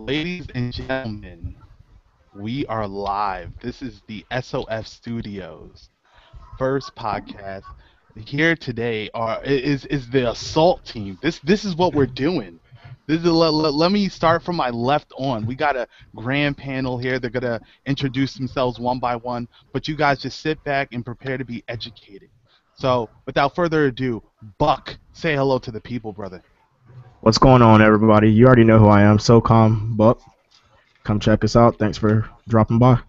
Ladies and gentlemen, we are live. This is the SOF Studios first podcast. Here today is the assault team. This is what we're doing. Let me start from my left on. We got a grand panel here. They're gonna introduce themselves one by one, but you guys just sit back and prepare to be educated. So, without further ado, Buck, say hello to the people, brother. What's going on, everybody? You already know who I am, SOCOM, Buck. Come check us out. Thanks for dropping by.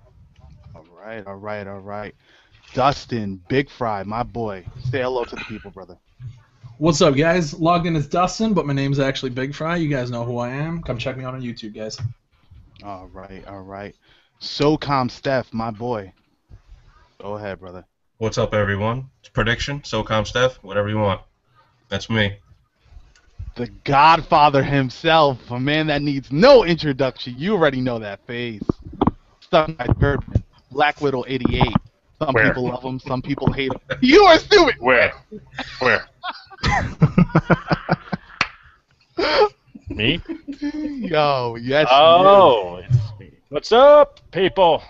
All right. Dustin, Big Fry, my boy. Say hello to the people, brother. What's up, guys? Logged in as Dustin, but my name's actually Big Fry. You guys know who I am. Come check me out on YouTube, guys. All right. SOCOM Steph, my boy. Go ahead, brother. What's up, everyone? It's Prediction, SOCOM Steph, whatever you want. That's me. The Godfather himself, a man that needs no introduction. You already know that face. SUKMYTURBAN, Black Widow 88. Some Where? people love him, some people hate him. You are stupid! Where? Me? Yo, yes. Oh, it's me. What's up, people?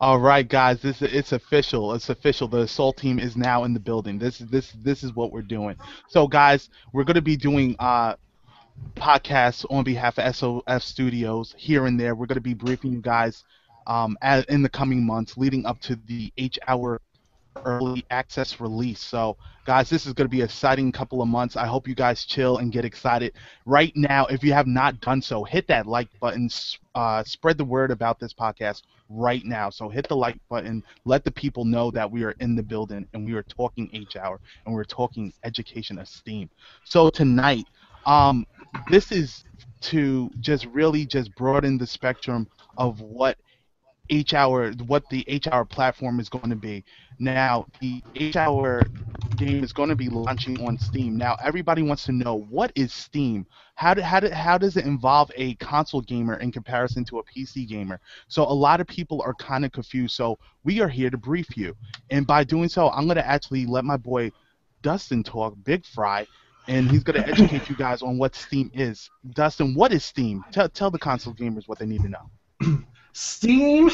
All right, guys. It's official. It's official. The assault team is now in the building. This is what we're doing. So, guys, we're gonna be doing podcasts on behalf of SOF Studios here and there. We're gonna be briefing you guys in the coming months, leading up to the H-hour early access release. So, guys, this is gonna be an exciting couple of months. I hope you guys chill and get excited. Right now, if you have not done so, hit that like button. Spread the word about this podcast right now. So hit the like button. Let the people know that we are in the building and we are talking H-hour and we're talking education esteem. So tonight, this is to just really just broaden the spectrum of what the H-hour platform is going to be. Now, the H-hour game is going to be launching on Steam. Now, everybody wants to know, what is Steam? How does it involve a console gamer in comparison to a PC gamer? So a lot of people are kind of confused. So we are here to brief you. And by doing so, I'm going to actually let my boy Dustin talk, Big Fry, and he's going to educate you guys on what Steam is. Dustin, what is Steam? Tell the console gamers what they need to know. Steam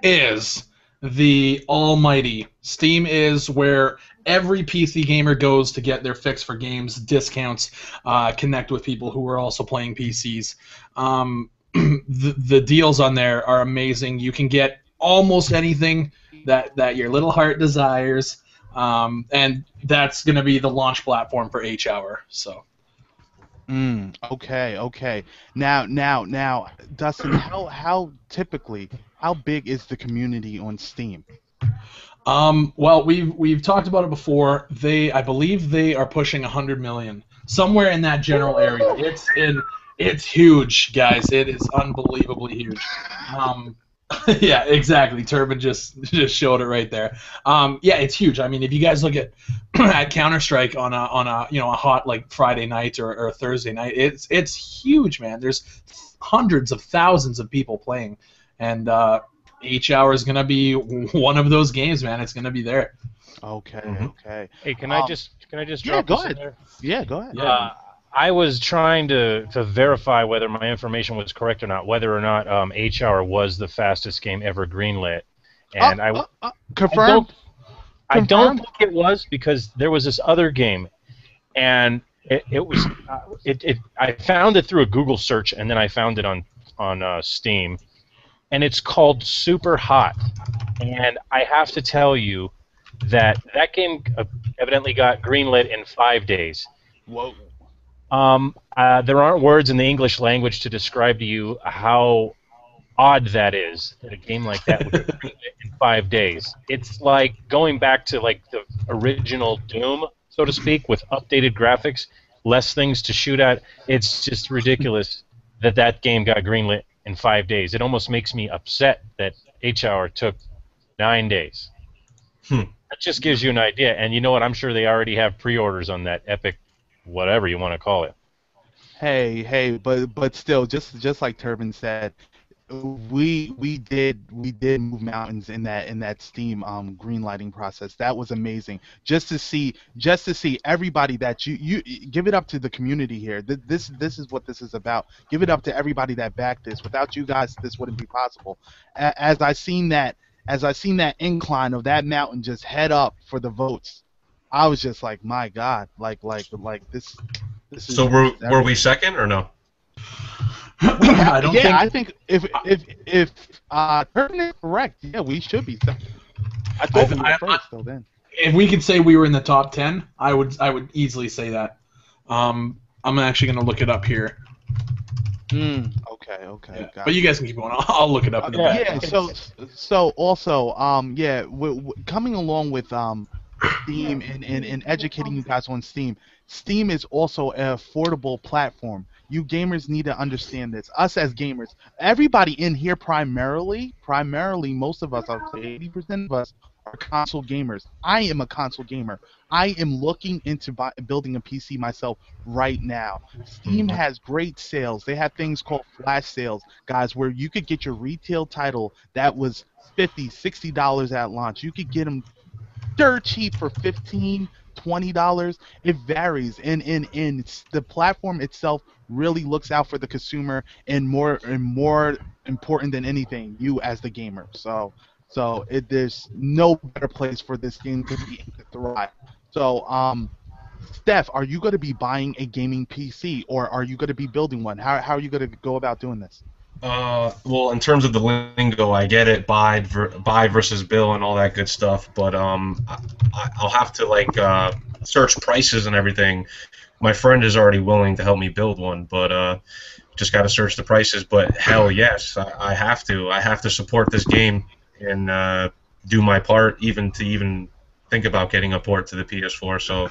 is the almighty. Steam is where every PC gamer goes to get their fix for games, discounts, connect with people who are also playing PCs. The deals on there are amazing. You can get almost anything that your little heart desires, and that's going to be the launch platform for H-hour. So. Okay. Now, Dustin, how big is the community on Steam? Well, we've talked about it before. I believe they are pushing 100 million, somewhere in that general area. It's huge, guys. It is unbelievably huge. Yeah, exactly. Turban just showed it right there. Yeah, it's huge. I mean, if you guys look at Counter-Strike on a hot like Friday night or a Thursday night, it's huge, man. There's hundreds of thousands of people playing, and H-hour is gonna be one of those games, man. It's gonna be there. Okay. Hey, can I just drop go this ahead. in there? Yeah, go ahead. I was trying to verify whether my information was correct or not, whether or not H-hour was the fastest game ever greenlit, and confirmed. I don't think it was, because there was this other game, and I found it through a Google search, and then I found it on Steam, and it's called Super Hot, and I have to tell you that game evidently got greenlit in 5 days. Whoa. There aren't words in the English language to describe to you how odd that is, that a game like that would be greenlit in 5 days. It's like going back to like the original Doom, so to speak, with updated graphics, less things to shoot at. It's just ridiculous that game got greenlit in 5 days. It almost makes me upset that H-hour took 9 days. That just gives you an idea. And you know what? I'm sure they already have pre-orders on that epic, whatever you want to call it. Hey, but still, just like Turban said, we did move mountains in that Steam green lighting process. That was amazing. Just to see everybody that you give it up to the community here. This is what this is about. Give it up to everybody that backed this. Without you guys, this wouldn't be possible. As I seen that incline of that mountain just head up for the votes, I was just like, my God, like this So is were we everything. second or no? I don't Yeah, think. I think if Turpin is correct, yeah, we should be second. I thought we were first till then. If we could say we were in the top 10, I would easily say that. I'm actually going to look it up here. Okay, Yeah. got But you it. guys can keep going. I'll look it up in the Yeah. Yeah, background. so also, yeah, coming along with Steam and educating you guys on Steam. Steam is also an affordable platform. You gamers need to understand this. Us as gamers, everybody in here primarily, most of us, I would say 80% of us are console gamers. I am a console gamer. I am looking into building a PC myself right now. Steam Mhm. has great sales. They have things called flash sales, guys, where you could get your retail title that was 50, $60 at launch. You could get them dirt cheap for 15, $20. It varies, and the platform itself really looks out for the consumer, and more important than anything, you as the gamer. So there's no better place for this game to be and to thrive. So Steph, are you going to be buying a gaming PC, or are you going to be building one? How are you going to go about doing this? Well, in terms of the lingo, I get it, buy versus bill and all that good stuff, but I'll have to like search prices and everything. My friend is already willing to help me build one, but just got to search the prices. But hell yes, I have to. I have to support this game and do my part, even think about getting a port to the PS4. So,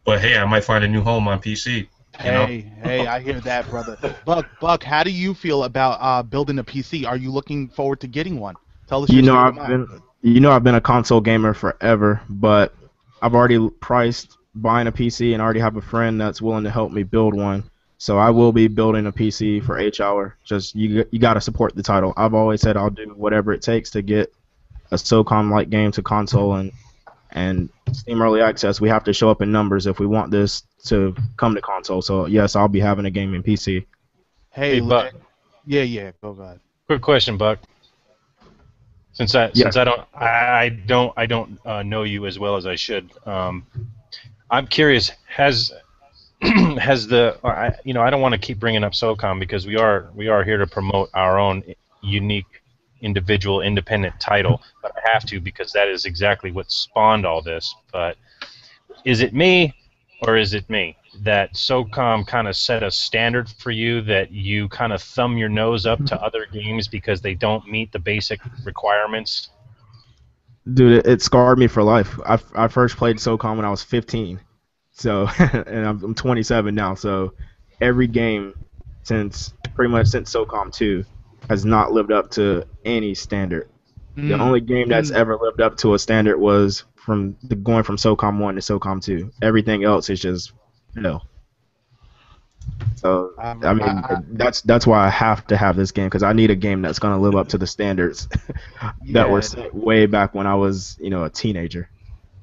but hey, I might find a new home on PC. You know. Hey, I hear that, brother. Buck, how do you feel about building a PC? Are you looking forward to getting one? Tell us You your know, state of I've mind. been you know I've been a console gamer forever, but I've already priced buying a PC and already have a friend that's willing to help me build one. So I will be building a PC for H-Hour. Just you got to support the title. I've always said I'll do whatever it takes to get a SOCOM like game to console and Steam Early Access. We have to show up in numbers if we want this to come to console. So yes, I'll be having a gaming PC. Hey, Hey, Buck. yeah, go ahead. Quick question, Buck. Since Yes. I don't know you as well as I should. I'm curious. Has I don't want to keep bringing up SOCOM because we are here to promote our own unique individual independent title, but I have to because that is exactly what spawned all this. But is it me or is it me that SOCOM kind of set a standard for you that you kind of thumb your nose up to other games because they don't meet the basic requirements? Dude, it scarred me for life. I first played SOCOM when I was 15. So, and I'm 27 now. So, every game pretty much since SOCOM 2 has not lived up to any standard. The Mm, only game that's mm. ever lived up to a standard was going from SOCOM 1 to SOCOM 2. Everything else is just no. So, I, I mean, I, that's why I have to have this game because I need a game that's gonna live up to the standards that were yeah, set way back when I was, a teenager.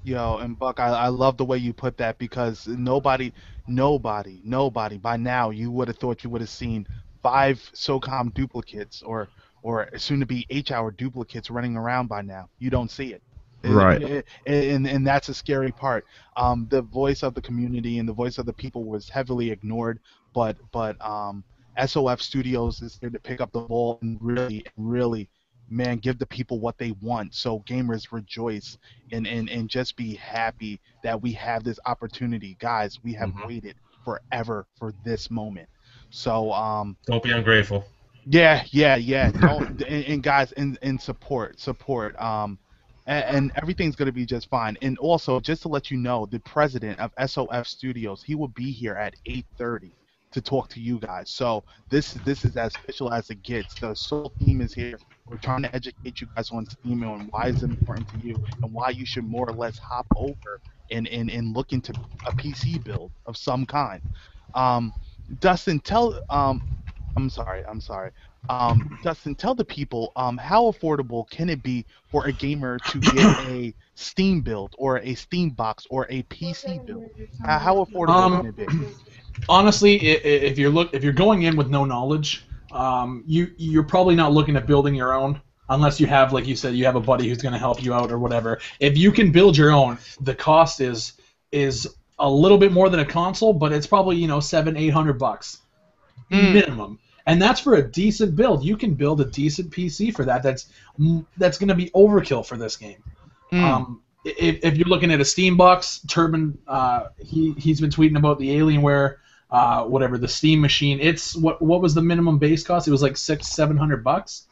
yo, and Buck, I love the way you put that because nobody, by now you would have thought you would have seen five SOCOM duplicates or soon to be H-hour duplicates running around by now. You don't see it. Right. And that's a scary part. The voice of the community and the voice of the people was heavily ignored, but SOF Studios is there to pick up the ball and really, man, give the people what they want. So gamers rejoice and just be happy that we have this opportunity. Guys, we have Hmm. waited forever for this moment. So Don't be ungrateful. yeah. Don't and guys and support. And everything's gonna be just fine. And also, just to let you know, the president of SOF Studios, he will be here at 8:30 to talk to you guys. So this is as official as it gets. The Soul team is here. We're trying to educate you guys on Steam and why it's important to you and why you should more or less hop over and look into a PC build of some kind. Um, Dustin, I'm sorry. Dustin, tell the people how affordable can it be for a gamer to get a Steam build or a Steam box or a PC build? How affordable can Um, it be? Honestly, if you're going in with no knowledge, you're probably not looking at building your own unless you have, like you said, you have a buddy who's going to help you out or whatever. If you can build your own, the cost is a little bit more than a console, but it's probably $700-800 minimum, and that's for a decent build. You can build a decent PC for that. That's going to be overkill for this game. If you're looking at a Steam box, Turban, he's been tweeting about the Alienware, whatever, the Steam machine. It's what was the minimum base cost? It was like $600-700,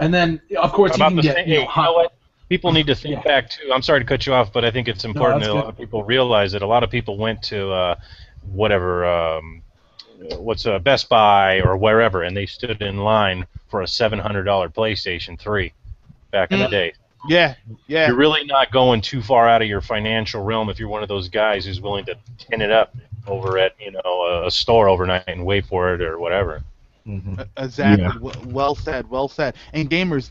and then of course you About can the get same, you know what? People need to think back too. I'm sorry to cut you off, but I think it's important that a lot of people realize that a lot of people went to whatever, Best Buy or wherever, and they stood in line for a $700 PlayStation 3 back in the day. Yeah. You're really not going too far out of your financial realm if you're one of those guys who's willing to tin it up over at a store overnight and wait for it or whatever. Exactly. Yeah. Well said. Well said. And gamers,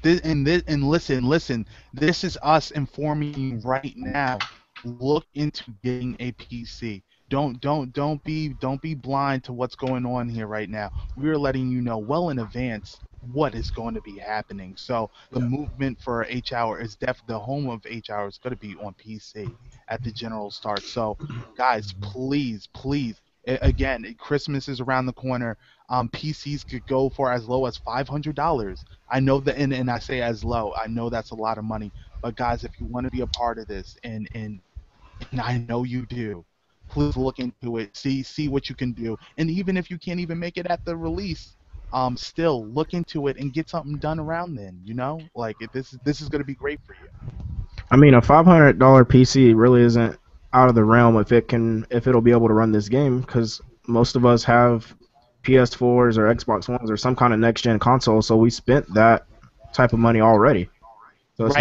listen. This is us informing you right now. Look into getting a PC. Don't be blind to what's going on here right now. We're letting you know well in advance what is going to be happening. So the movement for H Hour is definitely the home of H Hour is going to be on PC at the general start. So guys, please, again, Christmas is around the corner. PCs could go for as low as $500. I know that, and I say as low. I know that's a lot of money, but guys, if you want to be a part of this, and I know you do, please look into it. See what you can do, and even if you can't even make it at the release, still look into it and get something done around then. Like this is going to be great for you. I mean, a $500 PC really isn't out of the realm if it'll be able to run this game, because most of us have PS4s or Xbox Ones or some kind of next gen console, so we spent that type of money already. So it's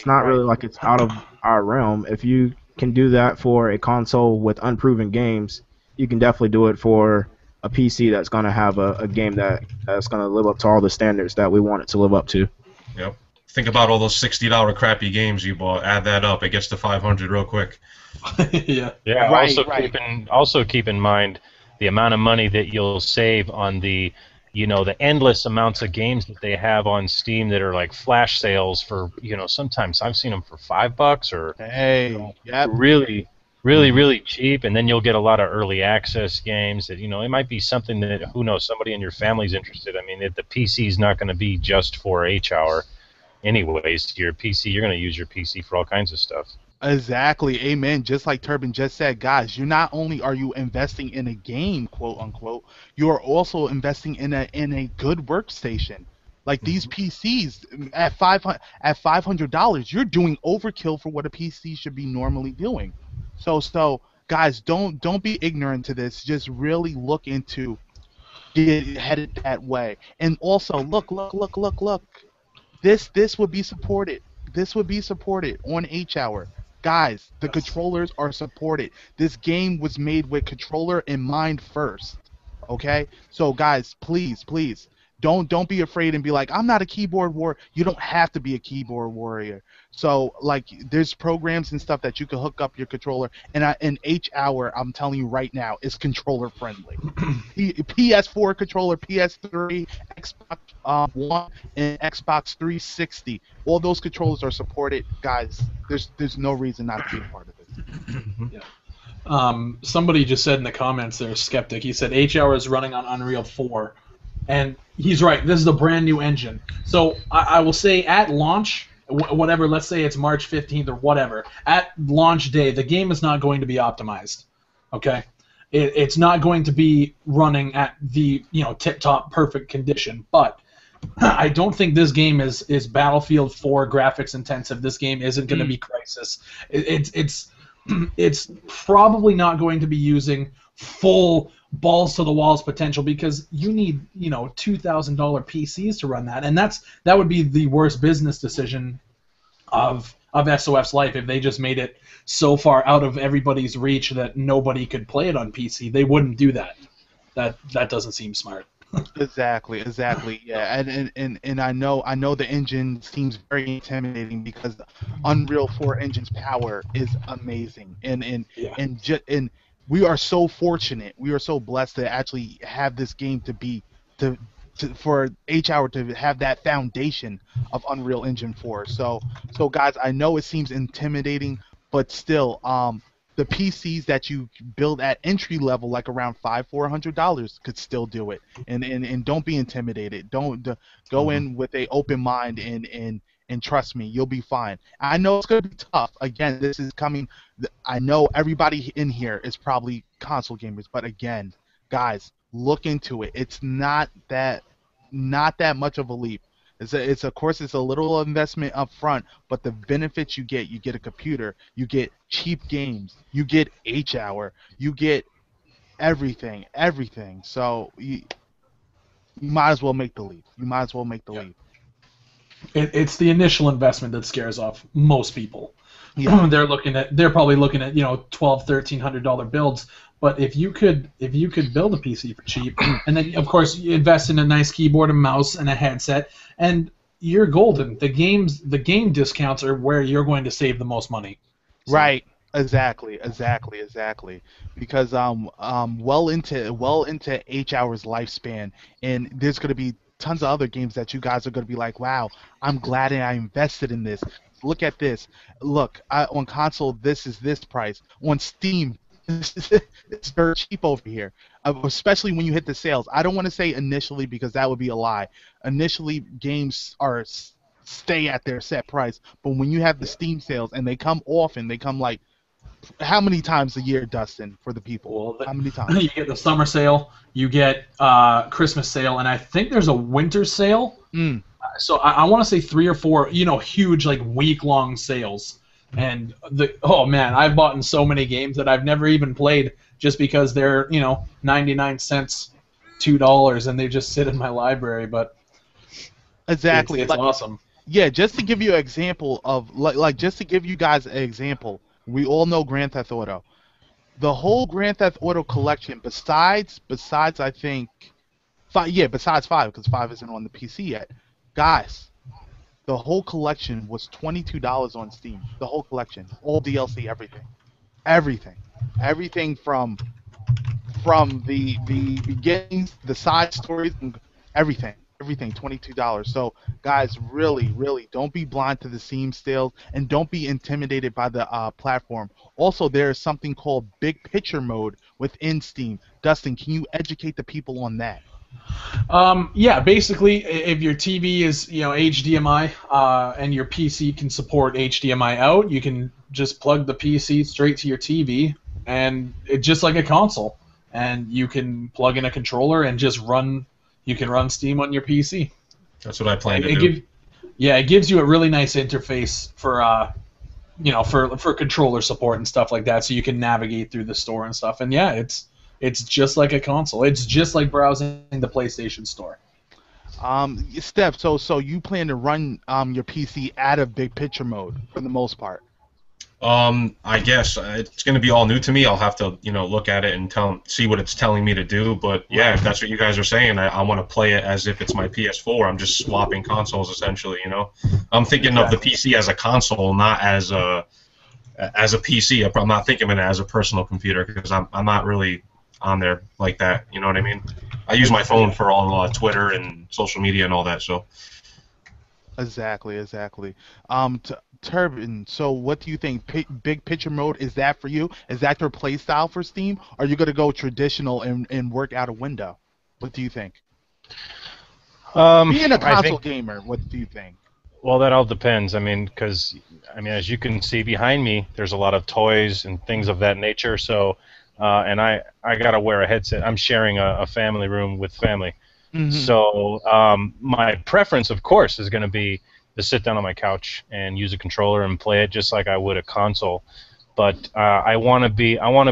not really like it's out of our realm. If you can do that for a console with unproven games, you can definitely do it for a PC that's going to have a game that's going to live up to all the standards that we want it to live up to. Yep. Think about all those $60 crappy games you bought. Add that up, it gets to 500 real quick. Yeah. Also keep in mind the amount of money that you'll save on the endless amounts of games that they have on Steam that are like flash sales for, sometimes I've seen them for $5 or really cheap, and then you'll get a lot of early access games that, it might be something that, who knows, somebody in your family's interested. I mean, the PC is not going to be just for H Hour anyways. Your PC, you're going to use your PC for all kinds of stuff. Exactly, amen. Just like Turban just said, guys, you not only are you investing in a game, quote unquote, you are also investing in a good workstation. Like these PCs at $500, you're doing overkill for what a PC should be normally doing. So guys, don't be ignorant to this. Just really look into get headed that way. And also look. This would be supported. This would be supported on H Hour. Guys, the controllers are supported. This game was made with controller in mind first. Okay? So guys, please, don't be afraid and be like, I'm not a keyboard warrior. You don't have to be a keyboard warrior. So like there's programs and stuff that you can hook up your controller, and in H Hour, I'm telling you right now, is controller friendly. PS4 controller, PS3, Xbox One, and Xbox 360. All those controllers are supported, guys. There's no reason not to be a part of it. Yeah. Somebody just said in the comments there, Skeptic, he said H Hour is running on Unreal 4. And he's right. This is a brand new engine. So I will say at launch, whatever, let's say it's March 15th or whatever, at launch day, the game is not going to be optimized. Okay? It's not going to be running at the tip-top perfect condition. But I don't think this game is Battlefield 4 graphics intensive. This game isn't going to be Crysis. It's probably not going to be using full balls to the walls potential, because you need $2,000 PCs to run that, and that would be the worst business decision of SOF's life if they just made it so far out of everybody's reach that nobody could play it on PC. They wouldn't do that. That doesn't seem smart. Exactly, exactly. Yeah, and I know the engine seems very intimidating because the Unreal 4 engine's power is amazing, Yeah. and we are so fortunate, we are so blessed to actually have this game to be to for H-Hour to have that foundation of Unreal Engine 4. So guys, I know it seems intimidating, but still, the PCs that you build at entry level, like around $400, could still do it, and don't be intimidated. Don't go Hmm. in with a open mind, and trust me, you'll be fine. I know it's going to be tough. Again, this is coming. I know everybody in here is probably console gamers, but again, guys, look into it. It's not that much of a leap. It's of course it's a little investment up front, but the benefits you get a computer, you get cheap games, you get H-Hour, you get everything. So you might as well make the leap. You might as well make the Yeah. leap. It's the initial investment that scares off most people. Yeah, They're probably looking at 12, $1,300 builds. But if you could build a PC for cheap, and then of course you invest in a nice keyboard and mouse and a headset, and you're golden. The game discounts are where you're going to save the most money. So right. Exactly. Because well into H-Hour's lifespan, and there's gonna be tons of other games that you guys are gonna be like, wow, I'm glad I invested in this. Look at this. Look, on console, this is this price. On Steam, it's very cheap over here. Especially when you hit the sales. I don't want to say initially because that would be a lie. Initially, games stay at their set price, but when you have the Steam sales and they come often, they come like how many times a year, Dustin, for the people? well, How many you times? get the summer sale, you get Christmas sale, and I think there's a winter sale. Mm, So I want to say 3 or 4, huge like week-long sales. And oh man, I've bought in so many games that I've never even played just because they're 99 cents, $2, and they just sit in my library. But it's exactly. it's Like, awesome. yeah, just to give you an example of just to give you guys an example, we all know Grand Theft Auto. The whole Grand Theft Auto collection, besides I think five, yeah, besides five because five isn't on the PC yet, guys. The whole collection was $22 on Steam. The whole collection, all DLC, everything, everything from the beginnings, the side stories, and everything, $22. So guys, really don't be blind to the Steam sales, and don't be intimidated by the platform. Also, there is something called big picture mode within Steam. Dustin, can you educate the people on that? Yeah, basically, if your TV is HDMI and your PC can support HDMI out, you can just plug the PC straight to your TV, and it's just like a console. And you can plug in a controller and just run. You can run Steam on your PC. That's what I plan It, to it do. gives Yeah, it gives you a really nice interface for for controller support and stuff like that, so you can navigate through the store and stuff. And yeah, it's just like a console. It's just like browsing the PlayStation Store. Steph, so you plan to run your PC out of big picture mode for the most part. I guess it's going to be all new to me. I'll have to, look at it and see what it's telling me to do. But yeah, if that's what you guys are saying, I want to play it as if it's my PS4. I'm just swapping consoles essentially. I'm thinking of the PC as a console, not as a PC. I'm not thinking of it as a personal computer because I'm not really on there like that. You know what I mean? I use my phone for all Twitter and social media and all that. So. Exactly. Turbin, so what do you think? Big picture mode, is that for you? Is that your play style for Steam? Or are you going to go traditional and work out a window? What do you think? Being a I console think, gamer, what do you think? well, that all depends. I mean, because as you can see behind me, there's a lot of toys and things of that nature. So, and I gotta wear a headset. I'm sharing a family room with family. Hmm. So my preference, of course, is going to be to sit down on my couch and use a controller and play it just like I would a console. But I want to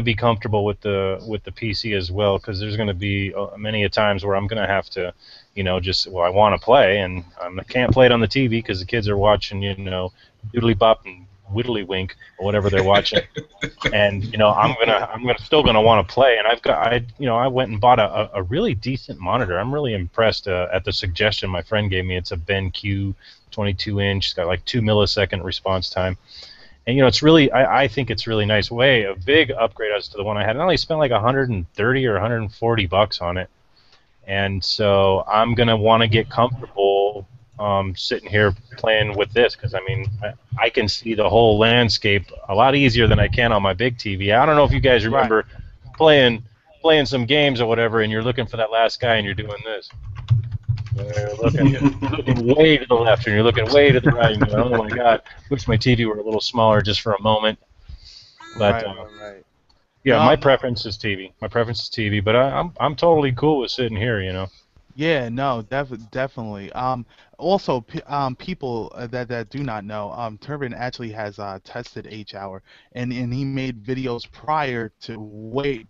be comfortable with the PC as well, because there's going to be many a times where I'm going to have to, I want to play and I can't play it on the TV because the kids are watching, Doodly Bop and Whittlywink or whatever they're watching. And I'm still gonna want to play. And I went and bought a really decent monitor. I'm really impressed at the suggestion my friend gave me. It's a BenQ 22-inch. It's got like 2 millisecond response time. And it's really, I think it's really nice. A big upgrade as to the one I had. I only spent like 130 or 140 bucks on it. And so I'm gonna want to get comfortable sitting here playing with this, because I can see the whole landscape a lot easier than I can on my big TV. I don't know if you guys remember playing some games or whatever, and you're looking for that last guy and you're doing this. You're looking way to the left and you're looking way to the right and you're going, oh my God, wish my TV were a little smaller just for a moment. But yeah, my preference is TV. But I'm totally cool with sitting here, Yeah, no, definitely. Also, people that do not know, Turbin actually has tested H-Hour, and he made videos way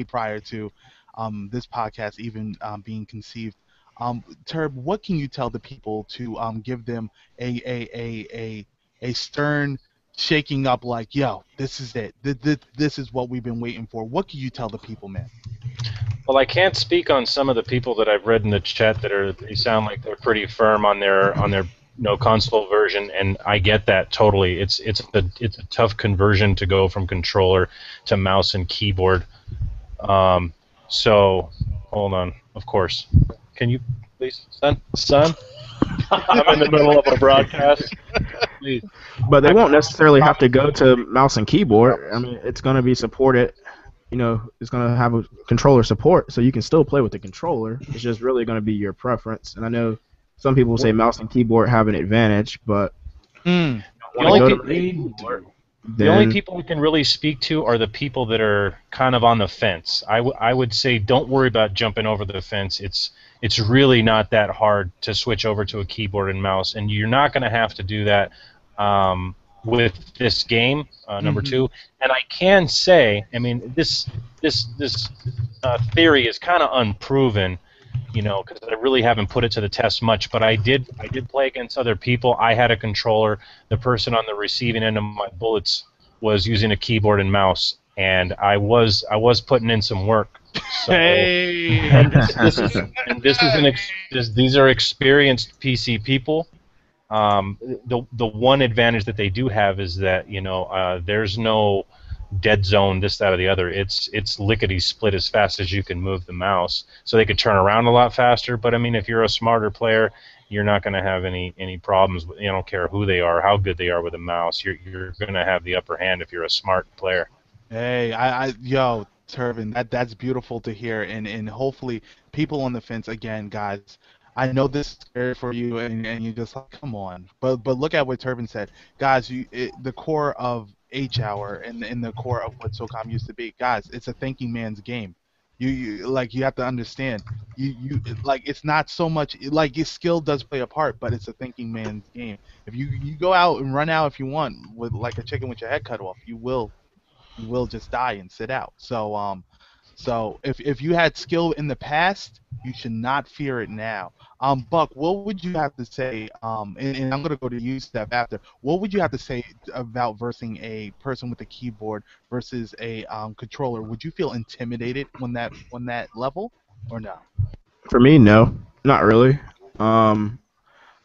prior to this podcast even being conceived. Turb, what can you tell the people to give them a stern shaking up, like, yo, this is it. This is what we've been waiting for. What can you tell the people, man? Well, I can't speak on some of the people that I've read in the chat they sound like they're pretty firm on their console version, and I get that totally. It's a tough conversion to go from controller to mouse and keyboard. So hold on, of course. Can you please, son? I'm in the middle of a broadcast. Please. But they won't necessarily have to go to mouse and keyboard. It's going to be supported. It's going to have a controller support, so you can still play with the controller. It's just really going to be your preference. And I know some people say mouse and keyboard have an advantage, but the only people we can really speak to are the people that are kind of on the fence. I would say don't worry about jumping over the fence. It's really not that hard to switch over to a keyboard and mouse, and you're not going to have to do that with this game, number two. And I can say, this theory is kind of unproven, because I really haven't put it to the test much. But I did play against other people. I had a controller. The person on the receiving end of my bullets was using a keyboard and mouse, and I was putting in some work. So, and these are experienced PC people. The one advantage that they do have is that there's no dead zone, this, that, or the other. It's lickety split as fast as you can move the mouse, so they could turn around a lot faster. But if you're a smarter player, you're not going to have any problems. I don't care who they are, how good they are with a mouse. You're going to have the upper hand if you're a smart player. Hey, yo, Turbin, that's beautiful to hear, and hopefully people on the fence, again, guys. I know this is scary for you, and you're just like, come on. But look at what Turbin said, guys. The core of H-Hour and the core of what SOCOM used to be, guys. It's a thinking man's game. You have to understand. It's not so much like your skill does play a part, but it's a thinking man's game. If you go out and run out if you want with like a chicken with your head cut off, you will just die and sit out. So if you had skill in the past, you should not fear it now. Buck, what would you have to say? And I'm gonna go to you, Steph, after. What would you have to say about versing a person with a keyboard versus a controller? Would you feel intimidated on that level, or no? For me, no, not really.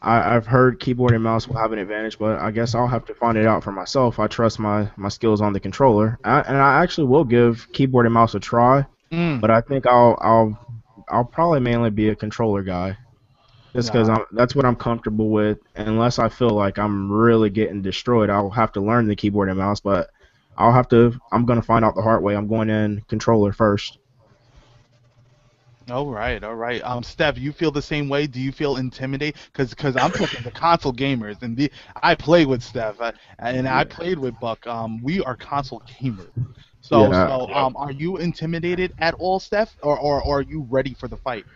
I've heard keyboard and mouse will have an advantage, but I guess I'll have to find it out for myself. I trust my skills on the controller, and I actually will give keyboard and mouse a try. But I think I'll probably mainly be a controller guy, just because that's what I'm comfortable with. Unless I feel like I'm really getting destroyed, I'll have to learn the keyboard and mouse. But I'm gonna find out the hard way. I'm going in controller first. All right. Steph, you feel the same way? Do you feel intimidated? Because I'm talking to console gamers, and I play with Steph, I played with Buck. We are console gamers. So are you intimidated at all, Steph, or are you ready for the fight?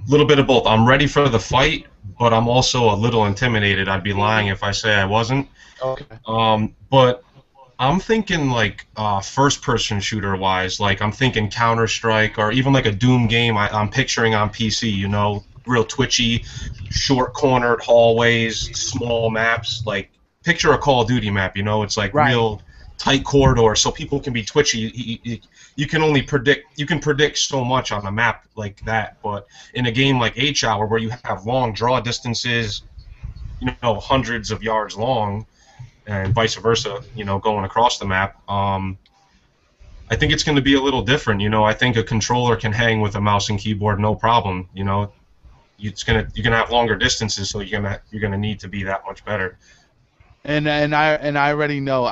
Little bit of both. I'm ready for the fight, but I'm also a little intimidated. I'd be lying if I say I wasn't. Okay. But I'm thinking like first-person shooter-wise, like I'm thinking Counter-Strike or even like a Doom game. I'm picturing on PC, real twitchy, short-cornered hallways, small maps. Like picture a Call of Duty map. You know, it's like Right. real tight corridors, so people can be twitchy. You can only predict so much on a map like that. But in a game like H-Hour, where you have long draw distances, you know, hundreds of yards long, and vice versa, you know, going across the map. I think it's going to be a little different. You know, I think a controller can hang with a mouse and keyboard, no problem. You know, you're gonna have longer distances, so you're gonna need to be that much better. And I already know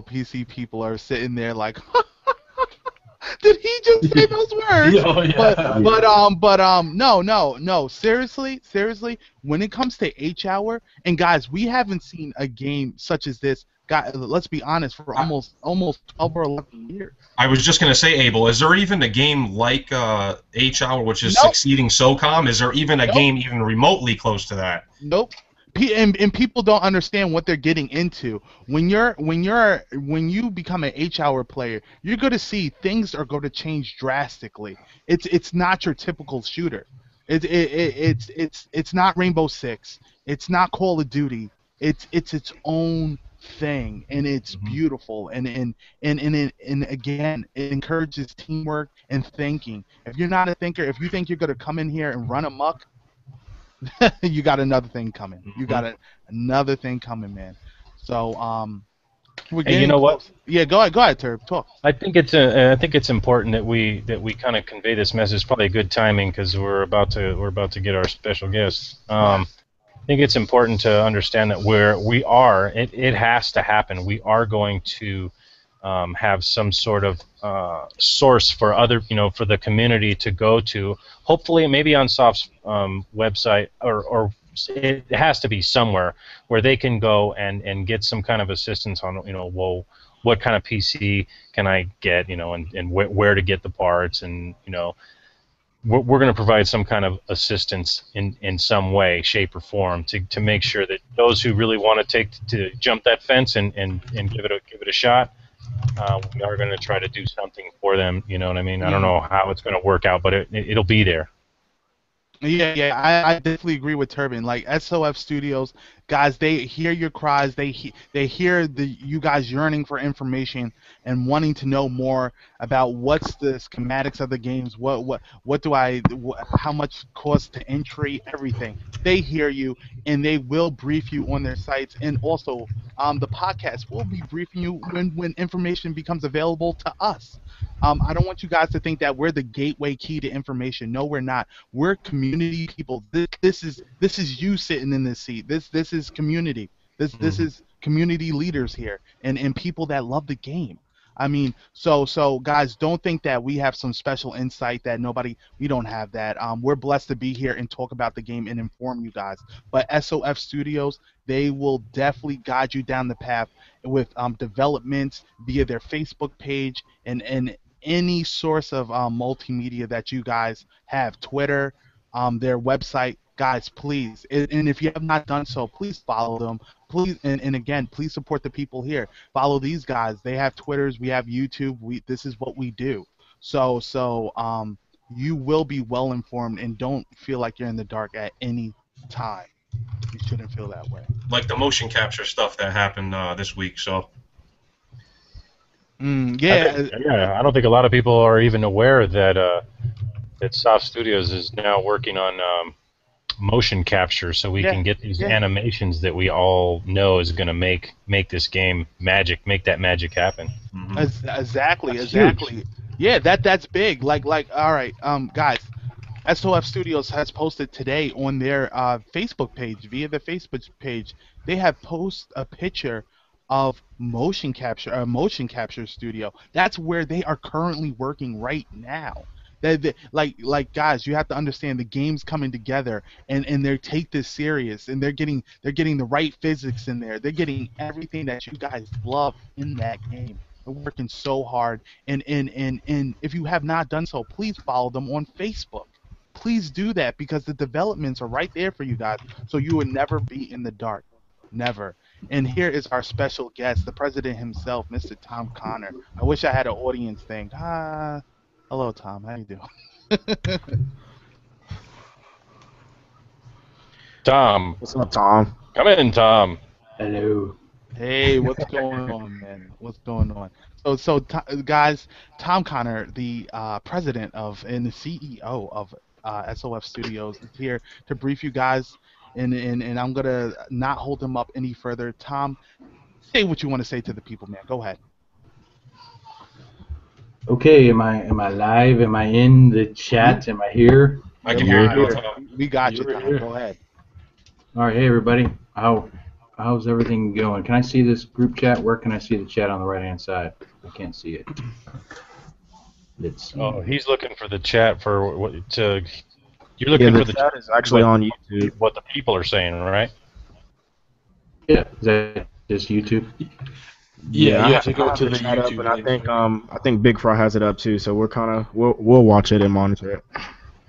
PC people are sitting there like, did he just say those words? Oh, yeah. But no. Seriously, when it comes to H-Hour, and guys, we haven't seen a game such as this. Guys, let's be honest, for almost 12 or 11 years. I was just gonna say, Abel, is there even a game like H-Hour, which is Nope. succeeding SOCOM? Is there even a Nope. game even remotely close to that? Nope. And people don't understand what they're getting into. When you become an H-Hour player, you're going to see things are going to change drastically. It's not your typical shooter. It's not Rainbow Six. It's not Call of Duty. It's its own thing, and it's beautiful. And again, it encourages teamwork and thinking. If you're not a thinker, if you think you're going to come in here and run amok, you got another thing coming. You got another thing coming, man. So we're getting you know close. what? Yeah, go ahead, Turb. Talk. I think it's important that we kind of convey this message. It's probably a good timing because we're about to get our special guest. I think it's important to understand that it has to happen. We are going to have some sort of source for for the community to go to. Hopefully, maybe on SOF's website, or it has to be somewhere where they can go and get some kind of assistance on, well, what kind of PC can I get, and where to get the parts, and we're going to provide some kind of assistance in some way, shape, or form to make sure that those who really want to jump that fence and give it a shot. We are going to try to do something for them. You know what I mean? I don't know how it's going to work out, but it'll be there. Yeah, I definitely agree with Turbin. Like SOF Studios, guys, they hear your cries. They hear you guys yearning for information and wanting to know more about what's the schematics of the games. How much costs to entry, everything. They hear you, and they will brief you on their sites, and also the podcast will be briefing you when information becomes available to us. I don't want you guys to think that we're the gateway key to information. No, we're not. We're community people. This is you sitting in this seat. This is community. This is community leaders here, and people that love the game. I mean, so guys, don't think that we have some special insight that we don't have that. We're blessed to be here and talk about the game and inform you guys. But SOF Studios, they will definitely guide you down the path with developments via their Facebook page and any source of multimedia that you guys have, Twitter, their website. Guys, please, and if you have not done so, please follow them. Please, and again, please support the people here. Follow these guys. They have Twitters. We have YouTube. This is what we do. So you will be well informed, and don't feel like you're in the dark at any time. You shouldn't feel that way. Like the motion capture stuff that happened this week. So. I don't think a lot of people are even aware that SOF Studios is now working on motion capture, so we can get these animations that we all know is going to make this game magic, make that magic happen. Exactly. Yeah, that's big. Like all right, guys, SOF Studios has posted today on their Facebook page, via the Facebook page, they have posted a picture of motion capture studio. That's where they are currently working right now. Like guys, you have to understand the game's coming together, and they take this serious, and they're getting the right physics in there. They're getting everything that you guys love in that game. They're working so hard, and if you have not done so, please follow them on Facebook. Please do that, because the developments are right there for you guys, so you would never be in the dark. Never. And here is our special guest, the president himself, Mr. Tom Connor. I wish I had an audience thing. Hello, Tom. How you doing? Tom. What's up, Tom? Come in, Tom. Hello. Hey, what's going on, man? What's going on? Guys, Tom Connor, the president of and the CEO of SOF Studios, is here to brief you guys, and I'm gonna not hold him up any further. Tom, say what you want to say to the people, man. Go ahead. Okay, am I live? Am I in the chat? Am I here? I can You're hear you now, live. Tom. We got you, You're Tom. here. Go ahead. All right, hey everybody. How's everything going? Can I see this group chat? Where can I see the chat on the right hand side? I can't see it. It's Oh, he's looking for the chat for what to. You're Yeah, looking the for the chat is actually on YouTube. what the people are saying, right? yeah. Is that just YouTube? Yeah, I you have to I go have to the chat up, YouTube and I link. think BIGFRY has it up too. So we'll watch it and monitor it.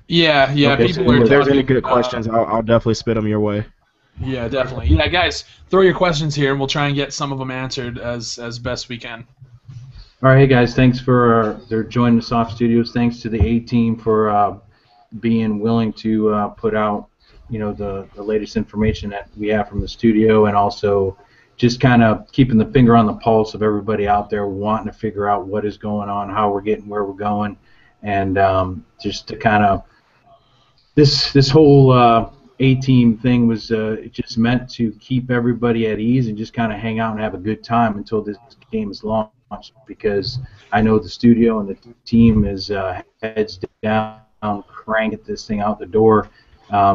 Yeah, Okay, people so are If there's talking. any good questions, I'll definitely spit them your way. Yeah, definitely. Yeah, guys, throw your questions here, and we'll try and get some of them answered as best we can. All right, hey guys. Thanks for they're joining the SOF Studios. Thanks to the A team for being willing to put out the latest information that we have from the studio, and also just kind of keeping the finger on the pulse of everybody out there wanting to figure out what is going on, how we're getting where we're going, and just to kind of this whole A-team thing was just meant to keep everybody at ease and just kind of hang out and have a good time until this game is launched, because I know the studio and the team is heads down, cranking this thing out the door,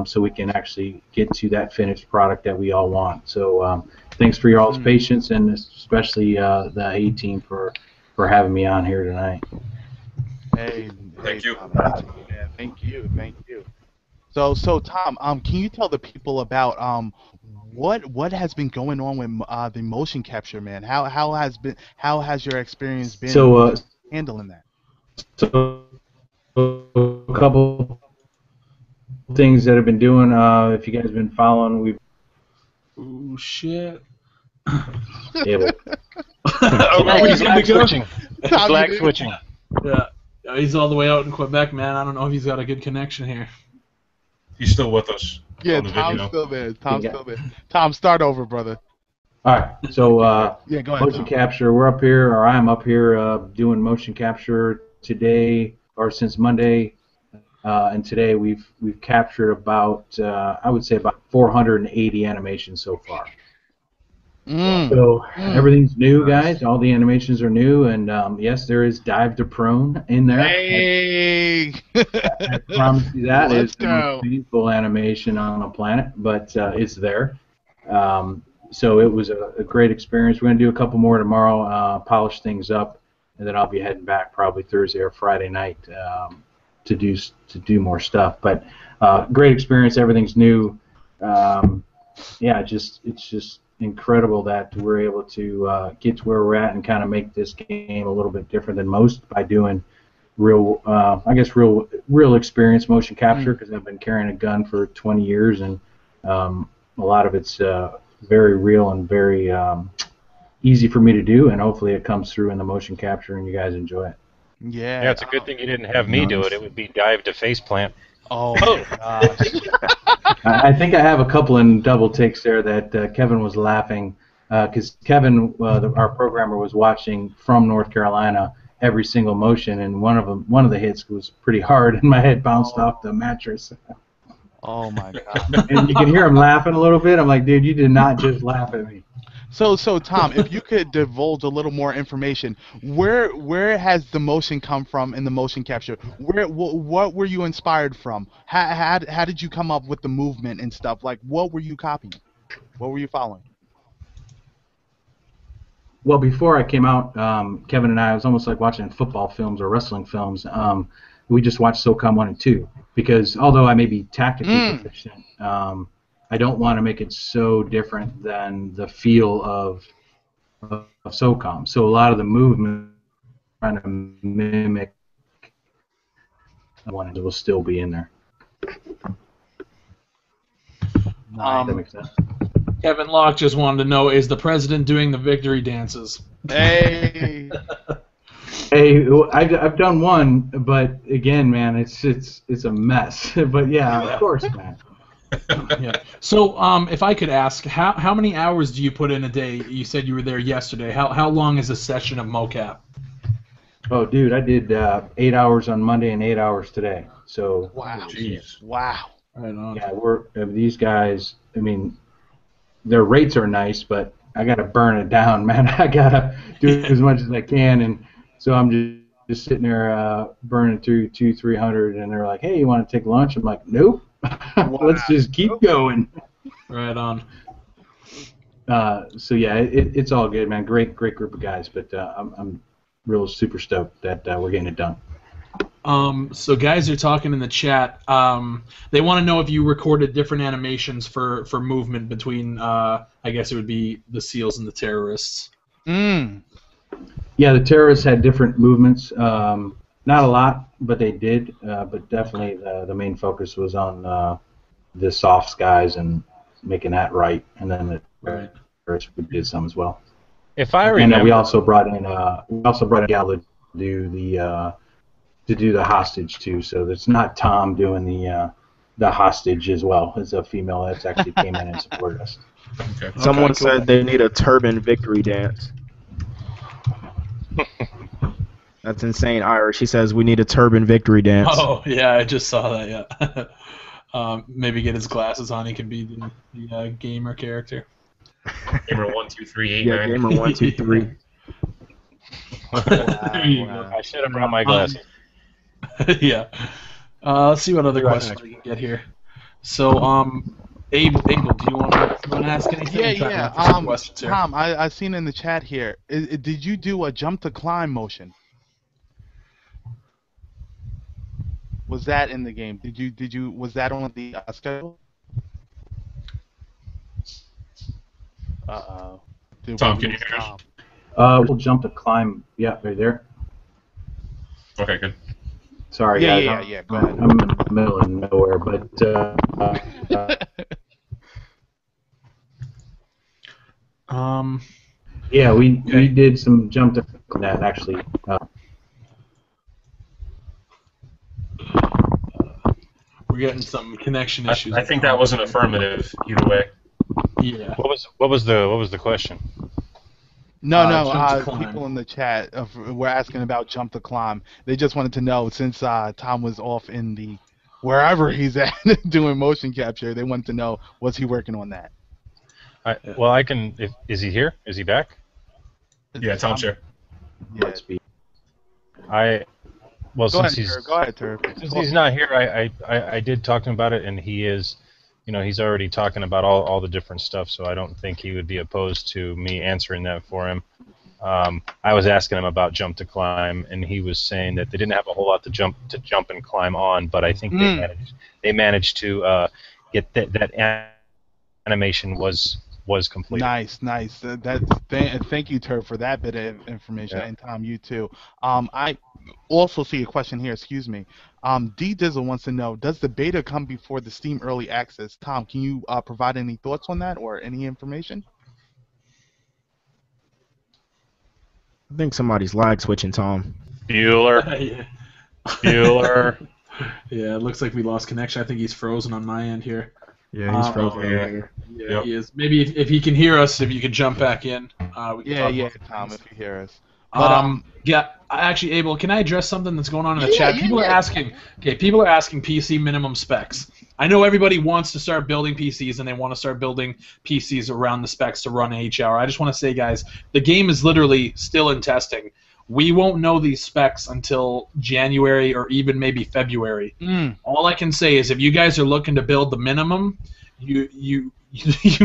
so we can actually get to that finished product that we all want. So thanks for your all's patience, and especially the A-team for having me on here tonight. Hey, Thank you. Tom, man. Thank you. So Tom, can you tell the people about what has been going on with the motion capture, man? How has your experience been So handling that? so a couple things that I've been doing. If you guys have been following, we've Ooh, shit. able. Are we good to Flag go? switching. Tom, Flag you did- switching. Yeah. He's all the way out in Quebec, man. I don't know if he's got a good connection here. He's still with us Yeah, on the Tom's video. still there. Tom's Yeah. still there. Tom, start over, brother. All right. So Yeah, go ahead, motion Tom. capture. We're up here, or I'm up here doing motion capture today, or since Monday, and today we've captured about I would say about 480 animations so far. So everything's new, guys. All the animations are new, and yes, there is dive to prone in there. Hey! I promise you that Let's is the go. most painful animation on the planet, but it's there. So it was a great experience. We're going to do a couple more tomorrow, polish things up, and then I'll be heading back probably Thursday or Friday night to do more stuff. But great experience. Everything's new. Yeah, it's just incredible that we're able to get to where we're at and kind of make this game a little bit different than most by doing real experience motion capture, because I've been carrying a gun for 20 years, and a lot of it's very real and very easy for me to do, and hopefully it comes through in the motion capture and you guys enjoy it. Yeah. Yeah, it's a good thing you didn't have me do it. It would be dive to faceplant. Oh my gosh. I think I have a couple in double takes there that Kevin was laughing because Kevin, our programmer, was watching from North Carolina every single motion, and one of the hits was pretty hard, and my head bounced off the mattress. Oh my god. And you can hear him laughing a little bit. I'm like, dude, you did not just laugh at me. So Tom, if you could divulge a little more information, where has the motion come from in the motion capture? What were you inspired from? How did you come up with the movement and stuff? Like, what were you copying? What were you following? Well, before I came out, Kevin and I, it was almost like watching football films or wrestling films. We just watched SOCOM 1 and 2 because although I may be tactically proficient, I don't want to make it so different than the feel of SOCOM. So a lot of the movement trying to mimic one will still be in there. That makes sense. Kevin Locke just wanted to know, is the president doing the victory dances? Hey. Hey, I've done one, but again, man, it's a mess. But yeah, of course, man. Yeah. So, if I could ask, how many hours do you put in a day? You said you were there yesterday. How long is a session of mocap? Oh, dude, I did 8 hours on Monday and 8 hours today. So Wow. Jeez. Wow. Right on. yeah, these guys. I mean, their rates are nice, but I gotta burn it down, man. I gotta do as much as I can, and so I'm just sitting there burning through 300, and they're like, "Hey, you want to take lunch?" I'm like, "Nope, let's just keep going." Right on. So yeah, it's all good, man. Great group of guys, but I'm real super stoked that we're getting it done. So guys are talking in the chat. They want to know if you recorded different animations for movement between, I guess it would be the SEALs and the terrorists. Yeah, the terrorists had different movements. Not a lot, but they did. But definitely the main focus was on the softs guys and making that right, and then the terrorists we did some as well. If I remember, And we also brought in a gal to do the hostage too. So it's not Tom doing the hostage as well. It's a female that's actually came in and supported us. Okay. Someone said they need a turban victory dance. That's insane, Irish. He says we need a turban victory dance. Oh yeah, I just saw that. Yeah. Maybe get his glasses on. He can be the gamer character. Gamer 12389. Yeah, gamer 123. There you go. I should have brought my glasses. Yeah. Let's see what other questions we can get here. So, Abel, do you want to ask anything? Yeah. Tom, I seen in the chat here. Did you do a jump to climb motion? Was that in the game? Was that on the schedule? Uh-oh. Tom, can you hear us? We'll jump to climb. Yeah, right there. Okay, good. Sorry, guys. Yeah. Go ahead. I'm in the middle of nowhere, but yeah, we did some jump to that actually. We're getting some connection issues. I think that was an affirmative either way. Yeah. What was the question? No. Jump to People in the chat were asking about jump to climb. They just wanted to know, since Tom was off in the wherever he's at doing motion capture, they wanted to know, was he working on that? Well, I can. Is he here? Is he back? Yeah, Tom's here. Yeah. Well, Go since ahead, Turb. since he's not here, I did talk to him about it, and he is, he's already talking about all the different stuff, so I don't think he would be opposed to me answering that for him. I was asking him about jump to climb, and he was saying that they didn't have a whole lot to jump and climb on, but I think they managed to get that animation was complete. Nice. Thank you, Turb, for that bit of information, and Tom, you too. I also see a question here. Excuse me. D Dizzle wants to know: does the beta come before the Steam Early Access? Tom, can you provide any thoughts on that or any information? I think somebody's lag switching, Tom. Bueller. Bueller. Yeah, it looks like we lost connection. I think he's frozen on my end here. Yeah, he's frozen. Yeah, he is. Maybe if he can hear us, if you could jump back in. We can talk Tom, if you hear us. Yeah, actually, Abel, can I address something that's going on in the chat? People are asking PC minimum specs. I know everybody wants to start building PCs, and they want to start building PCs around the specs to run HR. I just want to say, guys, the game is literally still in testing. We won't know these specs until January or even maybe February. All I can say is if you guys are looking to build the minimum, you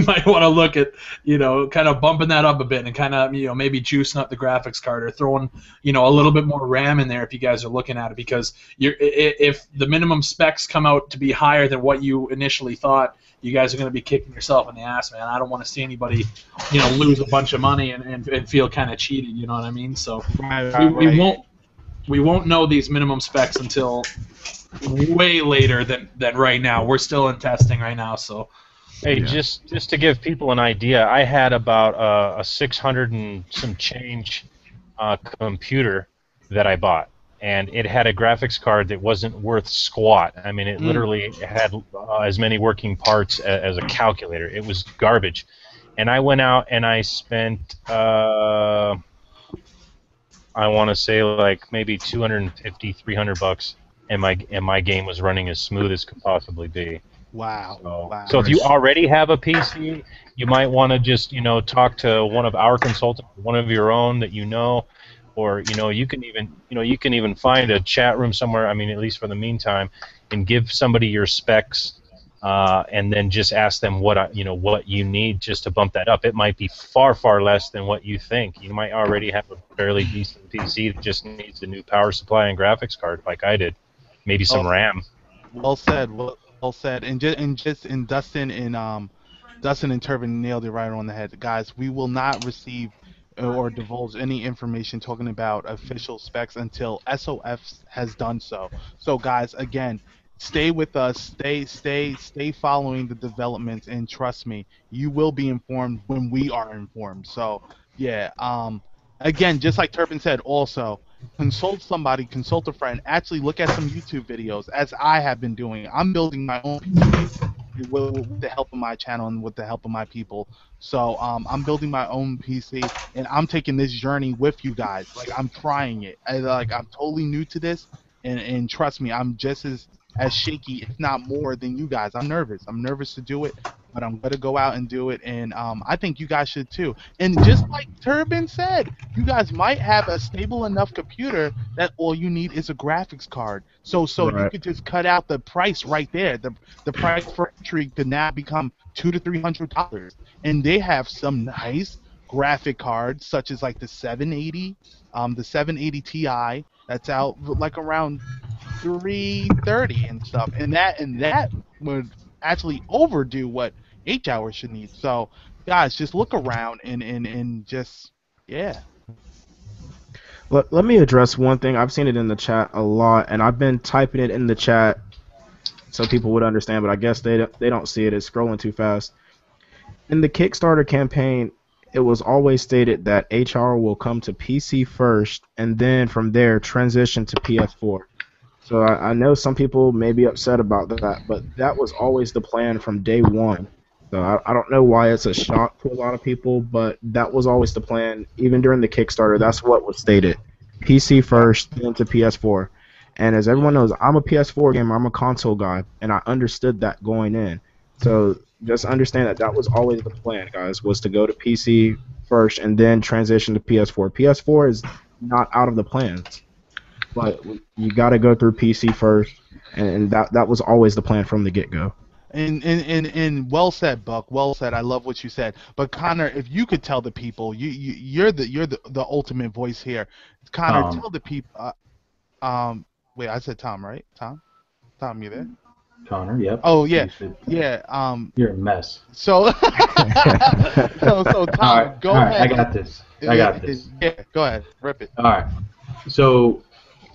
might want to look at, kind of bumping that up a bit and kind of, maybe juicing up the graphics card or throwing, a little bit more RAM in there if you guys are looking at it, because if the minimum specs come out to be higher than what you initially thought, you guys are going to be kicking yourself in the ass, man. I don't want to see anybody, lose a bunch of money and feel kind of cheated, you know what I mean? So we won't know these minimum specs until way later than right now. We're still in testing right now, so. Hey, just to give people an idea, I had about a 600 and some change computer that I bought, and it had a graphics card that wasn't worth squat. I mean, it literally had as many working parts as a calculator. It was garbage. And I went out and I spent, I want to say like maybe 250, 300 bucks, and my game was running as smooth as could possibly be. Wow. Wow. So if you already have a PC, you might want to just talk to one of our consultants, one of your own that you know, or you can even find a chat room somewhere. I mean, at least for the meantime, and give somebody your specs, and then just ask them what you need just to bump that up. It might be far, far less than what you think. You might already have a fairly decent PC that just needs a new power supply and graphics card, like I did, maybe some RAM. Well said. Well said. And Dustin and Turbin nailed it right on the head, guys. We will not receive or divulge any information talking about official specs until SOF has done so. So, guys, again, stay with us. Stay following the developments, and trust me, you will be informed when we are informed. So, yeah. Again, just like Turbin said, also consult somebody, consult a friend. Actually, look at some YouTube videos, as I have been doing. I'm building my own PC with the help of my channel and with the help of my people. So I'm building my own PC, and I'm taking this journey with you guys. Like, I'm trying it. I'm totally new to this, and trust me, I'm just as shaky, if not more, than you guys. I'm nervous. I'm nervous to do it, but I'm gonna go out and do it, and I think you guys should too. And just like Turbin said, you guys might have a stable enough computer that all you need is a graphics card. So Right. you could just cut out the price right there. The price for entry could now become $200 to $300, and they have some nice graphic cards, such as like the 780 Ti that's out like around 330 and stuff, and that would actually overdo what H-Hour should need. So, guys, just look around and just, yeah. Let me address one thing. I've seen it in the chat a lot, and I've been typing it in the chat so people would understand, but I guess they don't see it. It's scrolling too fast. In the Kickstarter campaign, it was always stated that HR will come to PC first, and then from there transition to PS4. So I know some people may be upset about that, but that was always the plan from day one. So I don't know why it's a shock to a lot of people, but that was always the plan. Even during the Kickstarter, that's what was stated. PC first, then to PS4. And as everyone knows, I'm a PS4 gamer, I'm a console guy, and I understood that going in. So just understand that that was always the plan, guys, was to go to PC first and then transition to PS4. PS4 is not out of the plans, but you got to go through PC first, and that was always the plan from the get-go. And well said, Buck. Well said. I love what you said. But Connor, if you could tell the people, you're the ultimate voice here. Connor, tell the people. Wait, I said Tom, right? Tom, you there? Connor, yep. Oh yeah, yeah. You're a mess. So so Tom, all right, go all right, ahead. I got this. Yeah, go ahead. Rip it. All right. So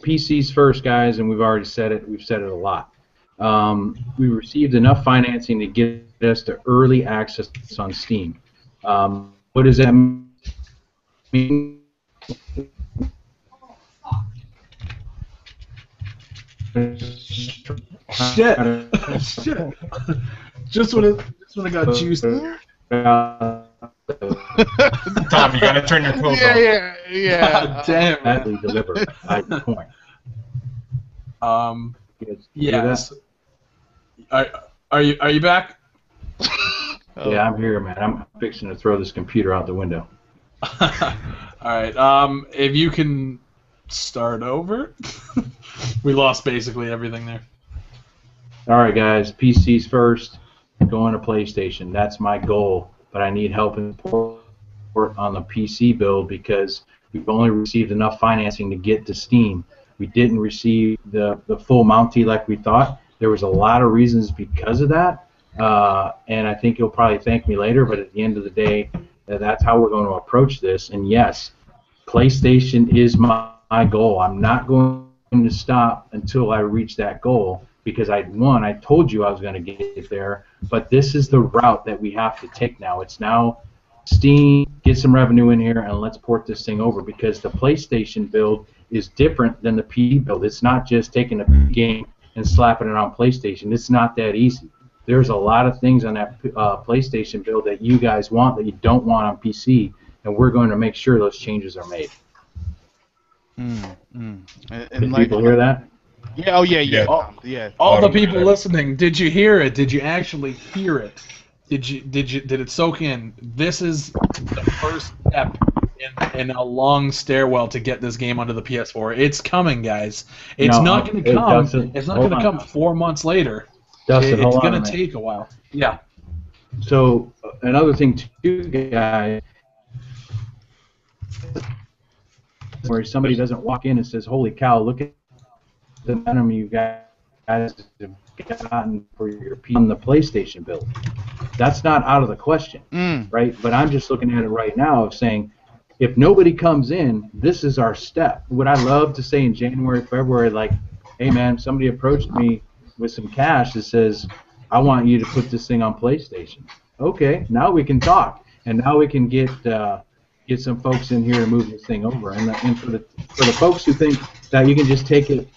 PCs first, guys, and we've already said it. We've said it a lot. We received enough financing to get us to early access on Steam. What does that mean? Shit. Shit. Just when it got juiced. Tom, you gotta turn your clothes off. Yeah. God damn, man. Badly delivered. I point. Yes. Are you back? Yeah, I'm here, man. I'm fixing to throw this computer out the window. All right. If you can start over. We lost basically everything there. All right, guys. PCs first. Going to PlayStation. That's my goal. But I need help and support on the PC build because we've only received enough financing to get to Steam. We didn't receive the full Mountie like we thought. There was a lot of reasons because of that, and I think you'll probably thank me later, but at the end of the day, that's how we're going to approach this. And yes, PlayStation is my goal. I'm not going to stop until I reach that goal because I told you I was going to get there, but this is the route that we have to take now. It's now Steam, get some revenue in here, and let's port this thing over, because the PlayStation build is different than the PC build. It's not just taking a game and slapping it on PlayStation. It's not that easy. There's a lot of things on that PlayStation build that you guys want that you don't want on PC, and we're going to make sure those changes are made. And Did people hear that? Yeah, oh yeah. All the people listening, did you hear it? Did you actually hear it? Did it soak in? This is the first step in a long stairwell to get this game onto the PS4. It's coming, guys. It's not going to come. It's not going to come 4 months later. Dustin, it's going to take a while. Yeah. So another thing too, guys, where somebody doesn't walk in and says, "Holy cow, look at the momentum you guys have gotten for your on the PlayStation build." That's not out of the question, right? But I'm just looking at it right now of saying, if nobody comes in, this is our step. Would I love to say in January, February, like, hey man, somebody approached me with some cash that says, I want you to put this thing on PlayStation. Okay, now we can talk, and now we can get some folks in here to move this thing over. And for the folks who think that you can just take it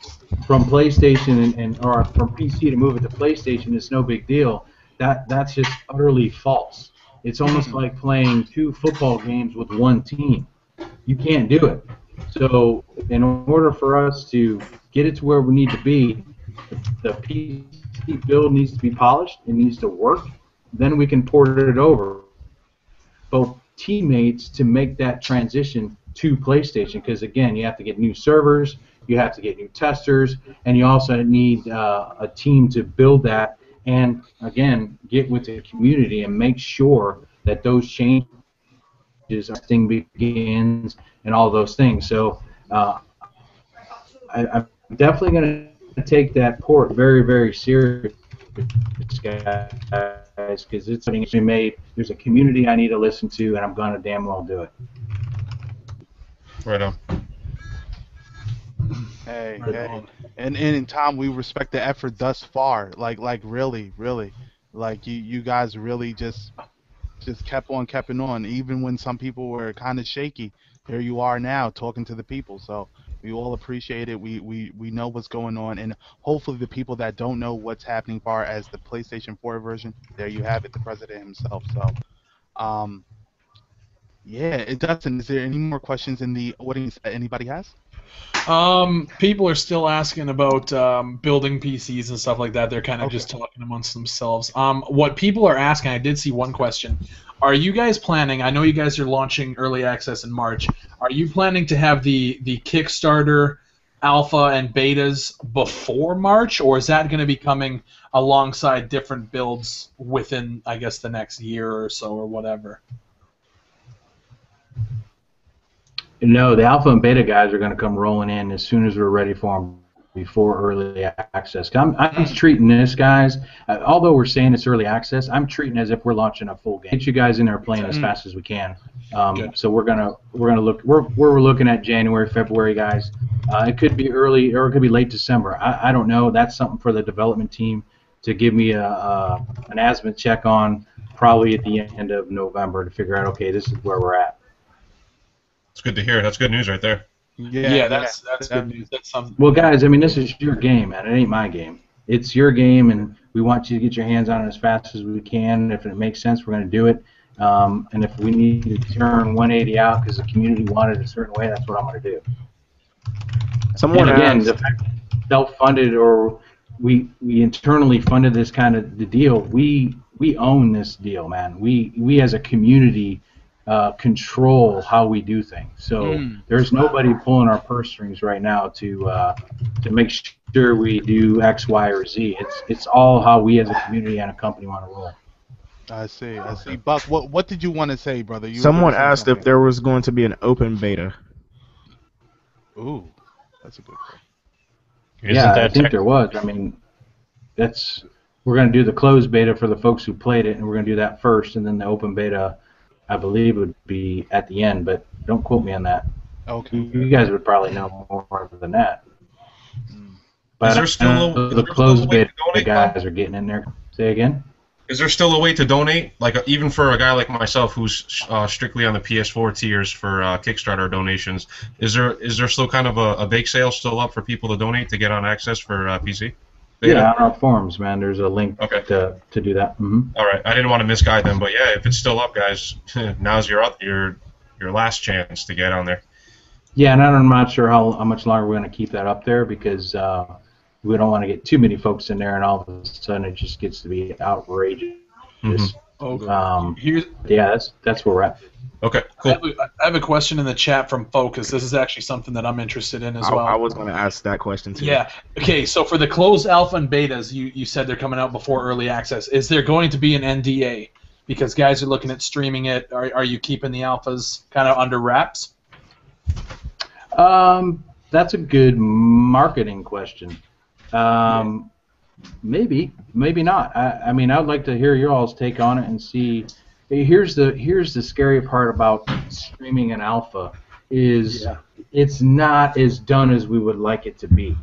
from PlayStation or from PC to move it to PlayStation, it's no big deal. That's just utterly false. It's almost like playing 2 football games with 1 team. You can't do it. So in order for us to get it to where we need to be, the PC build needs to be polished. It needs to work. Then we can port it over. Both teammates to make that transition to PlayStation, because again, you have to get new servers, you have to get new testers, and you also need a team to build that. And again, get with the community and make sure that those changes, thing begins, and all those things. So I'm definitely going to take that port very, very serious, guys, because it's something that's been made. There's a community I need to listen to, and I'm going to damn well do it. Right on. Hey. And Tom, we respect the effort thus far. Like really, like you guys really just kept on, even when some people were kind of shaky. Here you are now talking to the people. So we all appreciate it. We know what's going on, and hopefully the people that don't know what's happening far as the PlayStation 4 version, there you have it, the president himself. So yeah, Dustin, is there any more questions in the audience that anybody has? People are still asking about building PCs and stuff like that. They're kind of just talking amongst themselves. What people are asking, I did see one question. Are you guys planning, I know you guys are launching early access in March, are you planning to have the Kickstarter alpha and betas before March, or is that going to be coming alongside different builds within, I guess, the next year or so or whatever? No, the alpha and beta guys are going to come rolling in as soon as we're ready for them before early access. I'm treating this, guys, although we're saying it's early access, I'm treating it as if we're launching a full game. Get you guys in there playing as fast as we can. So we're gonna look. We're looking at January, February, guys. It could be early or it could be late December. I don't know. That's something for the development team to give me an azimuth check on, probably at the end of November, to figure out, okay, this is where we're at. It's good to hear. That's good news right there. Yeah, that's good news. That's something. Well, guys, I mean, this is your game, man. It ain't my game. It's your game, and we want you to get your hands on it as fast as we can. If it makes sense, we're going to do it. And if we need to turn 180 out because the community wanted it a certain way, that's what I'm going to do. Someone and again, asked, the fact that self-funded or we internally funded this kind of the deal, we own this deal, man. We as a community control how we do things. So there's nobody pulling our purse strings right now to make sure we do X, Y, or Z. It's all how we as a community and a company want to roll. I see. Buck, what did you want to say, brother? Someone asked if there was going to be an open beta. Ooh, that's a good question. Yeah, I think there was. I mean, we're going to do the closed beta for the folks who played it, and we're going to do that first, and then the open beta, I believe, would be at the end, but don't quote me on that. Okay. You guys would probably know more than that. But is there still the closed beta guys are getting in there. Say again? Is there still a way to donate? Like even for a guy like myself who's strictly on the PS4 tiers for Kickstarter donations, is there still kind of a bake sale still up for people to donate to get on access for PC? Yeah, on our forums, man. There's a link to do that. All right, I didn't want to misguide them, but yeah, if it's still up, guys, now's your last chance to get on there. Yeah, and I'm not sure how much longer we're going to keep that up there because we don't want to get too many folks in there, and all of a sudden it just gets to be outrageous. Yeah, that's where we're at. Okay, cool. I have a question in the chat from Focus. This is actually something that I'm interested in as well. I was going to ask that question too. Yeah. Okay, so for the closed alpha and betas, you said they're coming out before early access. Is there going to be an NDA? Because guys are looking at streaming it. Are you keeping the alphas kind of under wraps? That's a good marketing question. Maybe not. I mean, I'd like to hear your all's take on it and see. Here's the scary part about streaming an alpha is it's not as done as we would like it to be.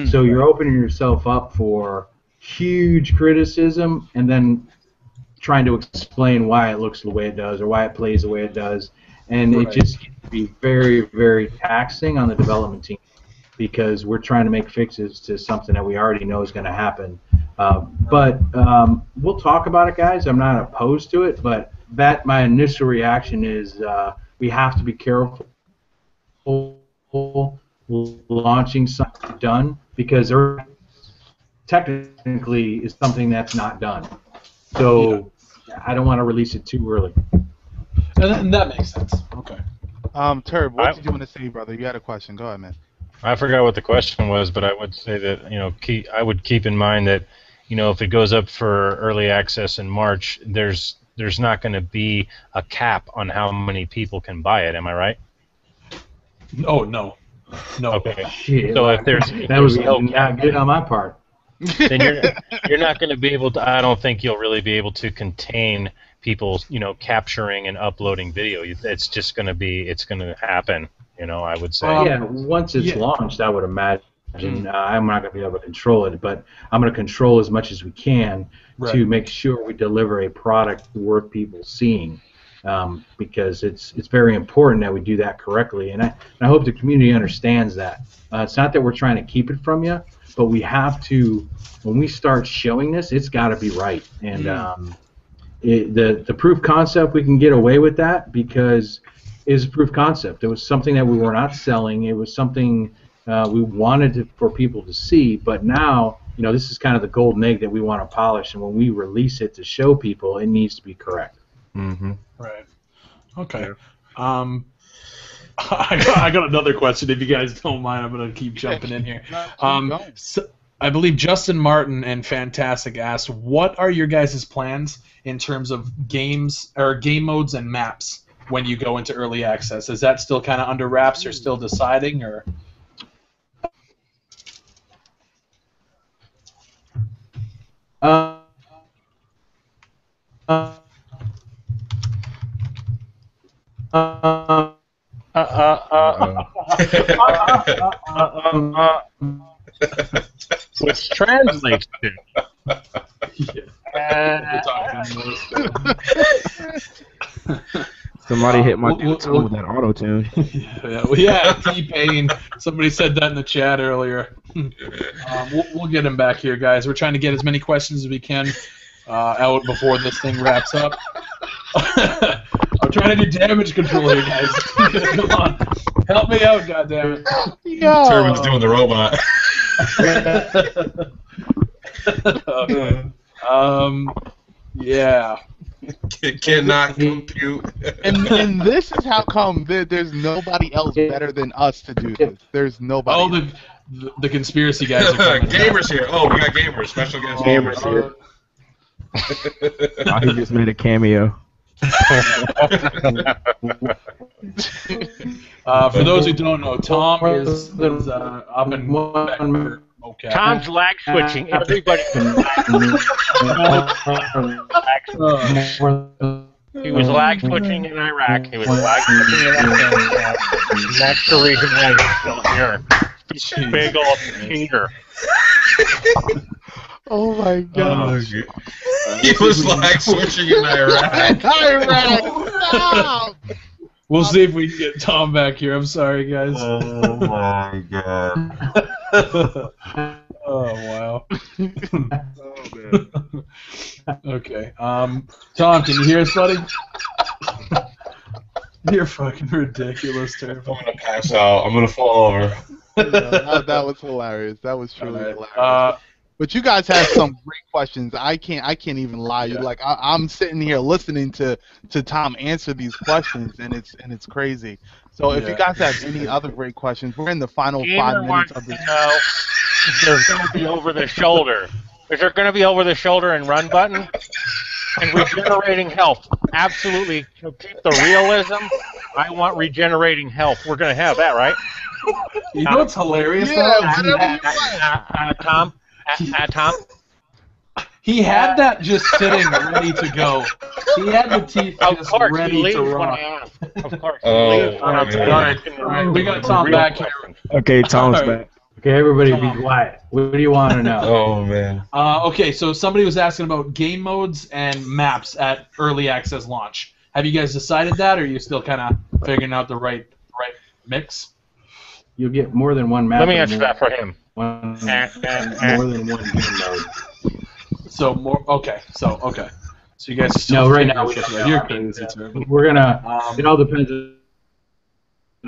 So you're opening yourself up for huge criticism and then trying to explain why it looks the way it does or why it plays the way it does, and it just can be very, very taxing on the development team because we're trying to make fixes to something that we already know is going to happen. But we'll talk about it, guys. I'm not opposed to it, but my initial reaction is we have to be careful launching something done because there technically is something that's not done. So I don't want to release it too early. And that makes sense. Okay. Turb, what did you want to say, brother? You had a question. Go ahead, man. I forgot what the question was, but I would say that I would keep in mind that if it goes up for early access in March, there's not going to be a cap on how many people can buy it. Am I right? Oh no. Okay. Shit. So if there's that was not good on my part. Then you're not going to be able to. I don't think you'll really be able to contain people, capturing and uploading video. It's just going to be. It's going to happen. I would say. Once it's launched, I would imagine I'm not going to be able to control it, but I'm going to control as much as we can to make sure we deliver a product worth people seeing, because it's very important that we do that correctly, and I hope the community understands that. It's not that we're trying to keep it from you, but we have to. When we start showing this, it's got to be right, and the proof concept we can get away with that because. Is proof concept. It was something that we were not selling. It was something we wanted for people to see. But now, this is kind of the golden egg that we want to polish. And when we release it to show people, it needs to be correct. Right. Okay. I got another question. If you guys don't mind, I'm gonna keep jumping in here. So I believe Justin Martin and Fantastic asked, "What are your guys' plans in terms of games or game modes and maps?" When you go into early access, is that still kind of under wraps or still deciding, or? Which translates to. Somebody hit my tone with that auto tune. T-Pain. Somebody said that in the chat earlier. We'll get him back here, guys. We're trying to get as many questions as we can out before this thing wraps up. I'm trying to do damage control here, guys. Come on, help me out, goddammit. Turbin's doing the robot. Yeah. Cannot compute. and this is how come there's nobody else better than us to do this. There's nobody. Oh, the conspiracy guys are coming. Gamers here. Oh, we got gamers. Special guest gamers here. He just made a cameo. For those who don't know, Tom is up in okay. Tom's lag switching. Everybody. He was lag switching in Iraq. He was lag switching in Afghanistan. And that's the reason why he's still here. Big old cheater. Oh my god. He was like switching in Iraq. Iraq, stop! We'll see if we can get Tom back here. I'm sorry, guys. Oh my god. Oh wow. Oh man. Okay. Tom, can you hear us, buddy? You're fucking ridiculous, terrible. I'm gonna pass out. I'm gonna fall over. That was hilarious. That was truly hilarious. But you guys have some great questions. I can't even lie. Yeah. Like I'm sitting here listening to Tom answer these questions, and it's crazy. So if you guys have any other great questions, we're in the final 5 Gamer minutes wants of to this. know if there's going to be over the shoulder. Is there going to be over the shoulder and run button? And regenerating health. Absolutely. To keep the realism, I want regenerating health. We're going to have that, right? You know what's hilarious, Yeah, though? whatever you want. Tom? Tom? He had that just sitting ready to go. He had the teeth Of just course, he ready leaves to when rock. I ask. Of course. He Oh, leaves when I'm man. done. All right, we got Tom back here. Okay, Tom's All right. back. Okay, everybody, be quiet. What do you want to know? Oh man. Okay, so somebody was asking about game modes and maps at early access launch. Have you guys decided that, or are you still kind of figuring out the right mix? You'll get more than one map. Let me and answer that for him. more than one game mode. So more. Okay. So you guys are still. No, right now figuring we shit don't out. know. You're crazy, terrible. We're gonna. It all depends on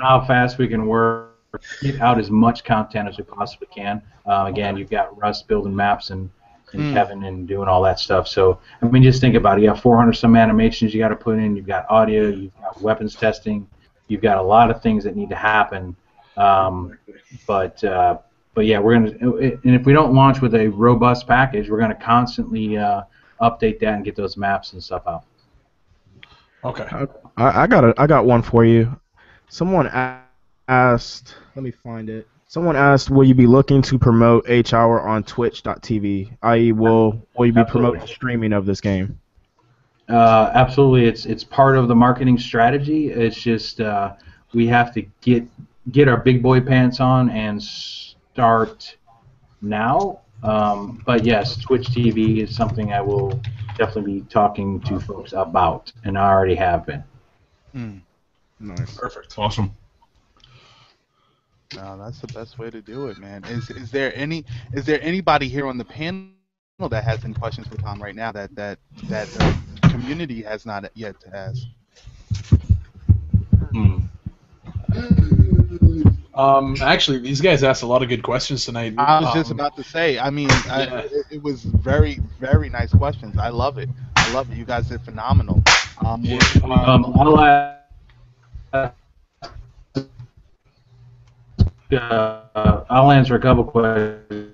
how fast we can work, get out as much content as we possibly can. Again, you've got Russ building maps and Kevin and doing all that stuff. So I mean, just think about it. You have 400 some animations you got to put in. You've got audio. You've got weapons testing. You've got a lot of things that need to happen. But yeah, we're gonna. And if we don't launch with a robust package, we're gonna constantly update that and get those maps and stuff out. Okay. I got one for you. Someone asked. Let me find it. Someone asked, will you be looking to promote H Hour on Twitch.tv? I.e., will you be promoting streaming of this game? Absolutely, it's part of the marketing strategy. It's just we have to get our big boy pants on and start now. But yes, Twitch TV is something I will definitely be talking to folks about, and I already have been. Nice. Perfect. Awesome. No, that's the best way to do it, man. Is there anybody here on the panel that has any questions for Tom right now that the community has not yet asked? Actually, these guys asked a lot of good questions tonight. I was just about to say. I mean, it was very, very nice questions. I love it. You guys did phenomenal. I'll answer a couple questions.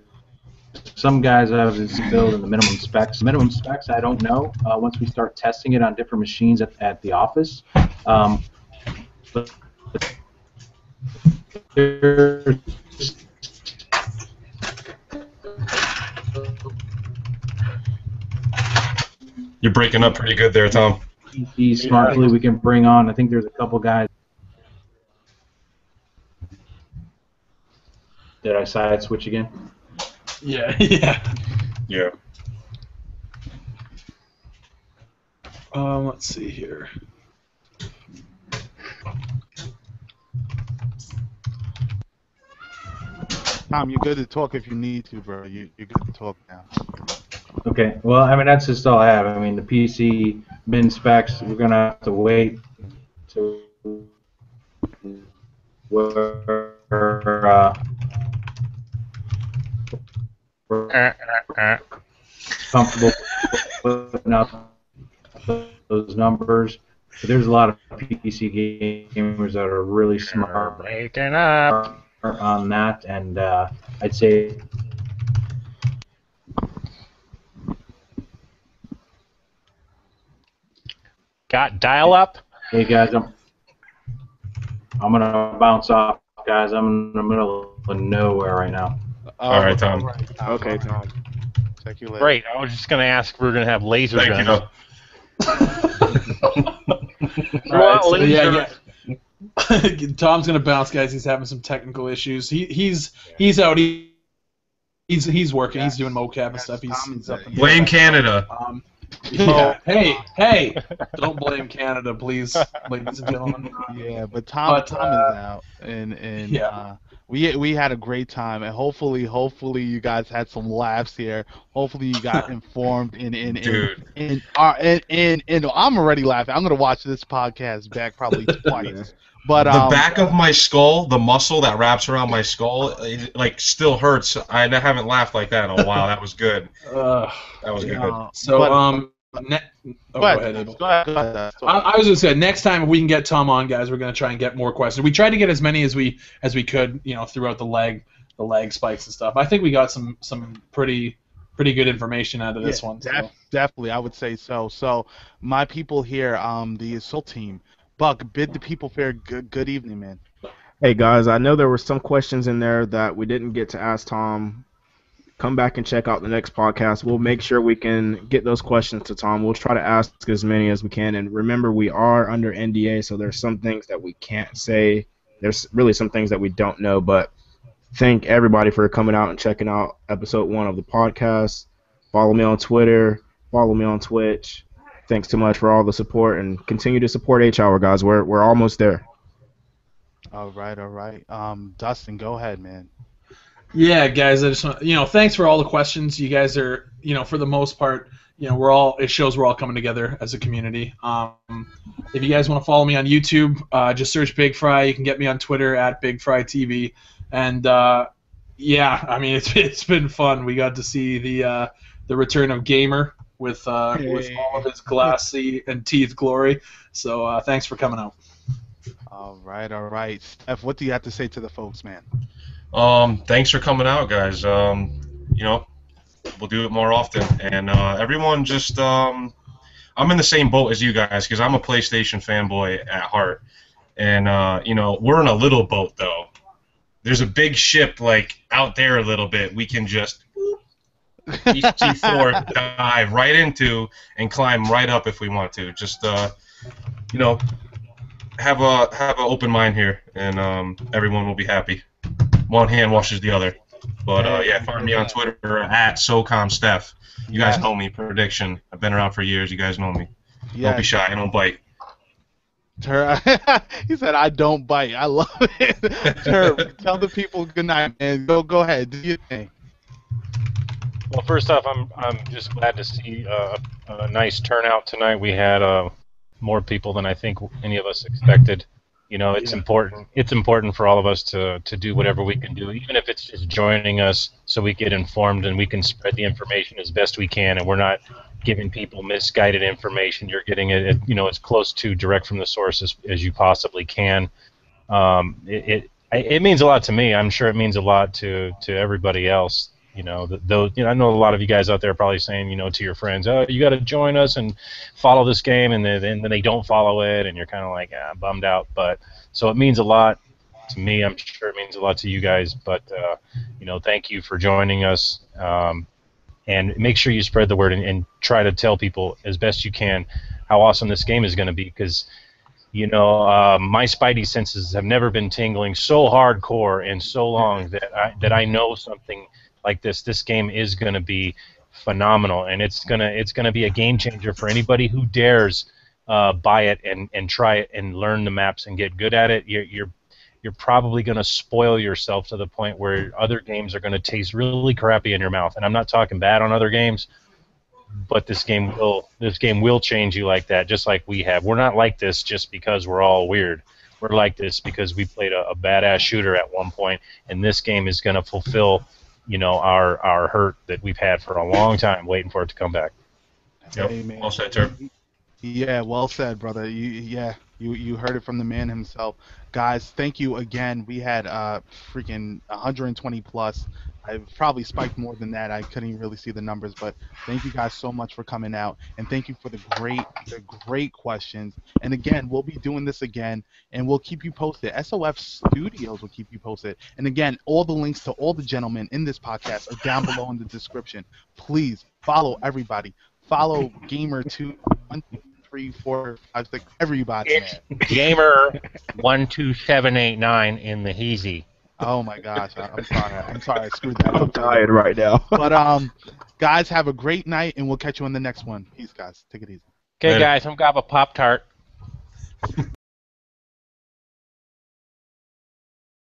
Some guys have this build in the minimum specs. Minimum specs, I don't know. Once we start testing it on different machines at the office, but You're breaking up pretty good there, Tom. smartly we can bring on. I think there's a couple guys. Did I side switch again? Yeah. Yeah. Let's see here. Tom, you're good to talk if you need to, bro. You're good to talk now. Okay. Well, I mean that's just all I have. I mean the PC bin specs. We're gonna have to wait to we're comfortable putting out those numbers. But there's a lot of PC gamers that are really smart Waking up. on that, and I'd say Got dial up? hey guys, I'm gonna bounce off, guys. I'm in the middle of nowhere right now. All right, Tom. Okay, Tom. Check you later. Great. I was just going to ask if we are going to have laser Thank you. guns. All right, so Laser. Tom's gonna bounce, guys. He's having some technical issues. He's out. He He's working. Yeah. He's doing mocap and Yes, stuff. Tom He's is up and Blame Canada. Yeah. Hey! Don't blame Canada, please, ladies and gentlemen. Yeah, but Tom But, Tom is out, and yeah. we had a great time, and hopefully you guys had some laughs here. Hopefully you got informed Dude. and I'm already laughing. I'm gonna watch this podcast back probably twice. Yeah. But The back of my skull, the muscle that wraps around my skull, it, like still hurts. I haven't laughed like that in a while. That was good. That was good. So but- go go ahead, ahead. Abel. Go ahead. I was gonna say next time if we can get Tom on, guys, we're gonna try and get more questions. We tried to get as many as we could, throughout the leg spikes and stuff. I think we got some pretty good information out of this one. So. Definitely, I would say so. So my people here, the Assault team, Buck, bid the people fair good evening, man. Hey guys, I know there were some questions in there that we didn't get to ask Tom. Come back and check out the next podcast. We'll make sure we can get those questions to Tom. We'll try to ask as many as we can. And remember, we are under NDA, so there's some things that we can't say. There's really some things that we don't know. But thank everybody for coming out and checking out episode 1 of the podcast. Follow me on Twitter. Follow me on Twitch. Thanks so much for all the support, and continue to support H-Hour, guys. We're almost there. All right. Dustin, go ahead, man. Yeah, guys, I just want, thanks for all the questions. You guys are, for the most part, it shows we're all coming together as a community. If you guys want to follow me on YouTube, just search BIGFRY. You can get me on Twitter at BIGFRY TV. And yeah, I mean it's been fun. We got to see the return of Gamer with all of his glassy and teeth glory. So thanks for coming out. All right. Steph, what do you have to say to the folks, man? Thanks for coming out, guys. We'll do it more often. And everyone just, I'm in the same boat as you guys because I'm a PlayStation fanboy at heart. And, we're in a little boat, though. There's a big ship, like, out there a little bit. We can just EC4 dive right into and climb right up if we want to. Just, have an open mind here, and everyone will be happy. One hand washes the other. But yeah, find me on Twitter at SOCOM STEFF. You guys know me. Prediction. I've been around for years. You guys know me. Don't be shy. I don't bite. He said, "I don't bite." I love it. Turb, tell the people good night, man. Go ahead. Do your thing. Well, first off, I'm just glad to see a nice turnout tonight. We had more people than I think any of us expected. It's important. It's important for all of us to do whatever we can do, even if it's just joining us, so we get informed and we can spread the information as best we can, and we're not giving people misguided information. You're getting it, as close to direct from the source as you possibly can. It means a lot to me. I'm sure it means a lot to everybody else. I know a lot of you guys out there are probably saying, to your friends, "Oh, you got to join us and follow this game," and then they don't follow it, and you're kind of like bummed out. But so it means a lot to me. I'm sure it means a lot to you guys. But thank you for joining us, and make sure you spread the word and try to tell people as best you can how awesome this game is going to be, because my spidey senses have never been tingling so hardcore and so long that I know something like this game is going to be phenomenal, and it's gonna be a game changer for anybody who dares buy it and try it and learn the maps and get good at it. You're probably going to spoil yourself to the point where other games are going to taste really crappy in your mouth. And I'm not talking bad on other games, but this game will change you like that, just like we have. We're not like this just because we're all weird. We're like this because we played a badass shooter at one point, and this game is going to fulfill our hurt that we've had for a long time, waiting for it to come back. Yep. Amen. Well said, Turb. Yeah, well said, brother. You heard it from the man himself. Guys, thank you again. We had freaking 120 plus. I've probably spiked more than that. I couldn't even really see the numbers, but thank you guys so much for coming out, and thank you for the great questions. And again, we'll be doing this again, and we'll keep you posted. SOF Studios will keep you posted. And again, all the links to all the gentlemen in this podcast are down below in the description. Please follow everybody. Follow Gamer2 1 2 3 4 5 6 everybody. It's Gamer 12789 in the Heezy. Oh my gosh, I'm sorry. I'm sorry I screwed that I'm up. tired right now. But guys, have a great night, and we'll catch you on the next one. Peace, guys. Take it easy. Okay, Later. guys, I'm gonna have a Pop Tart.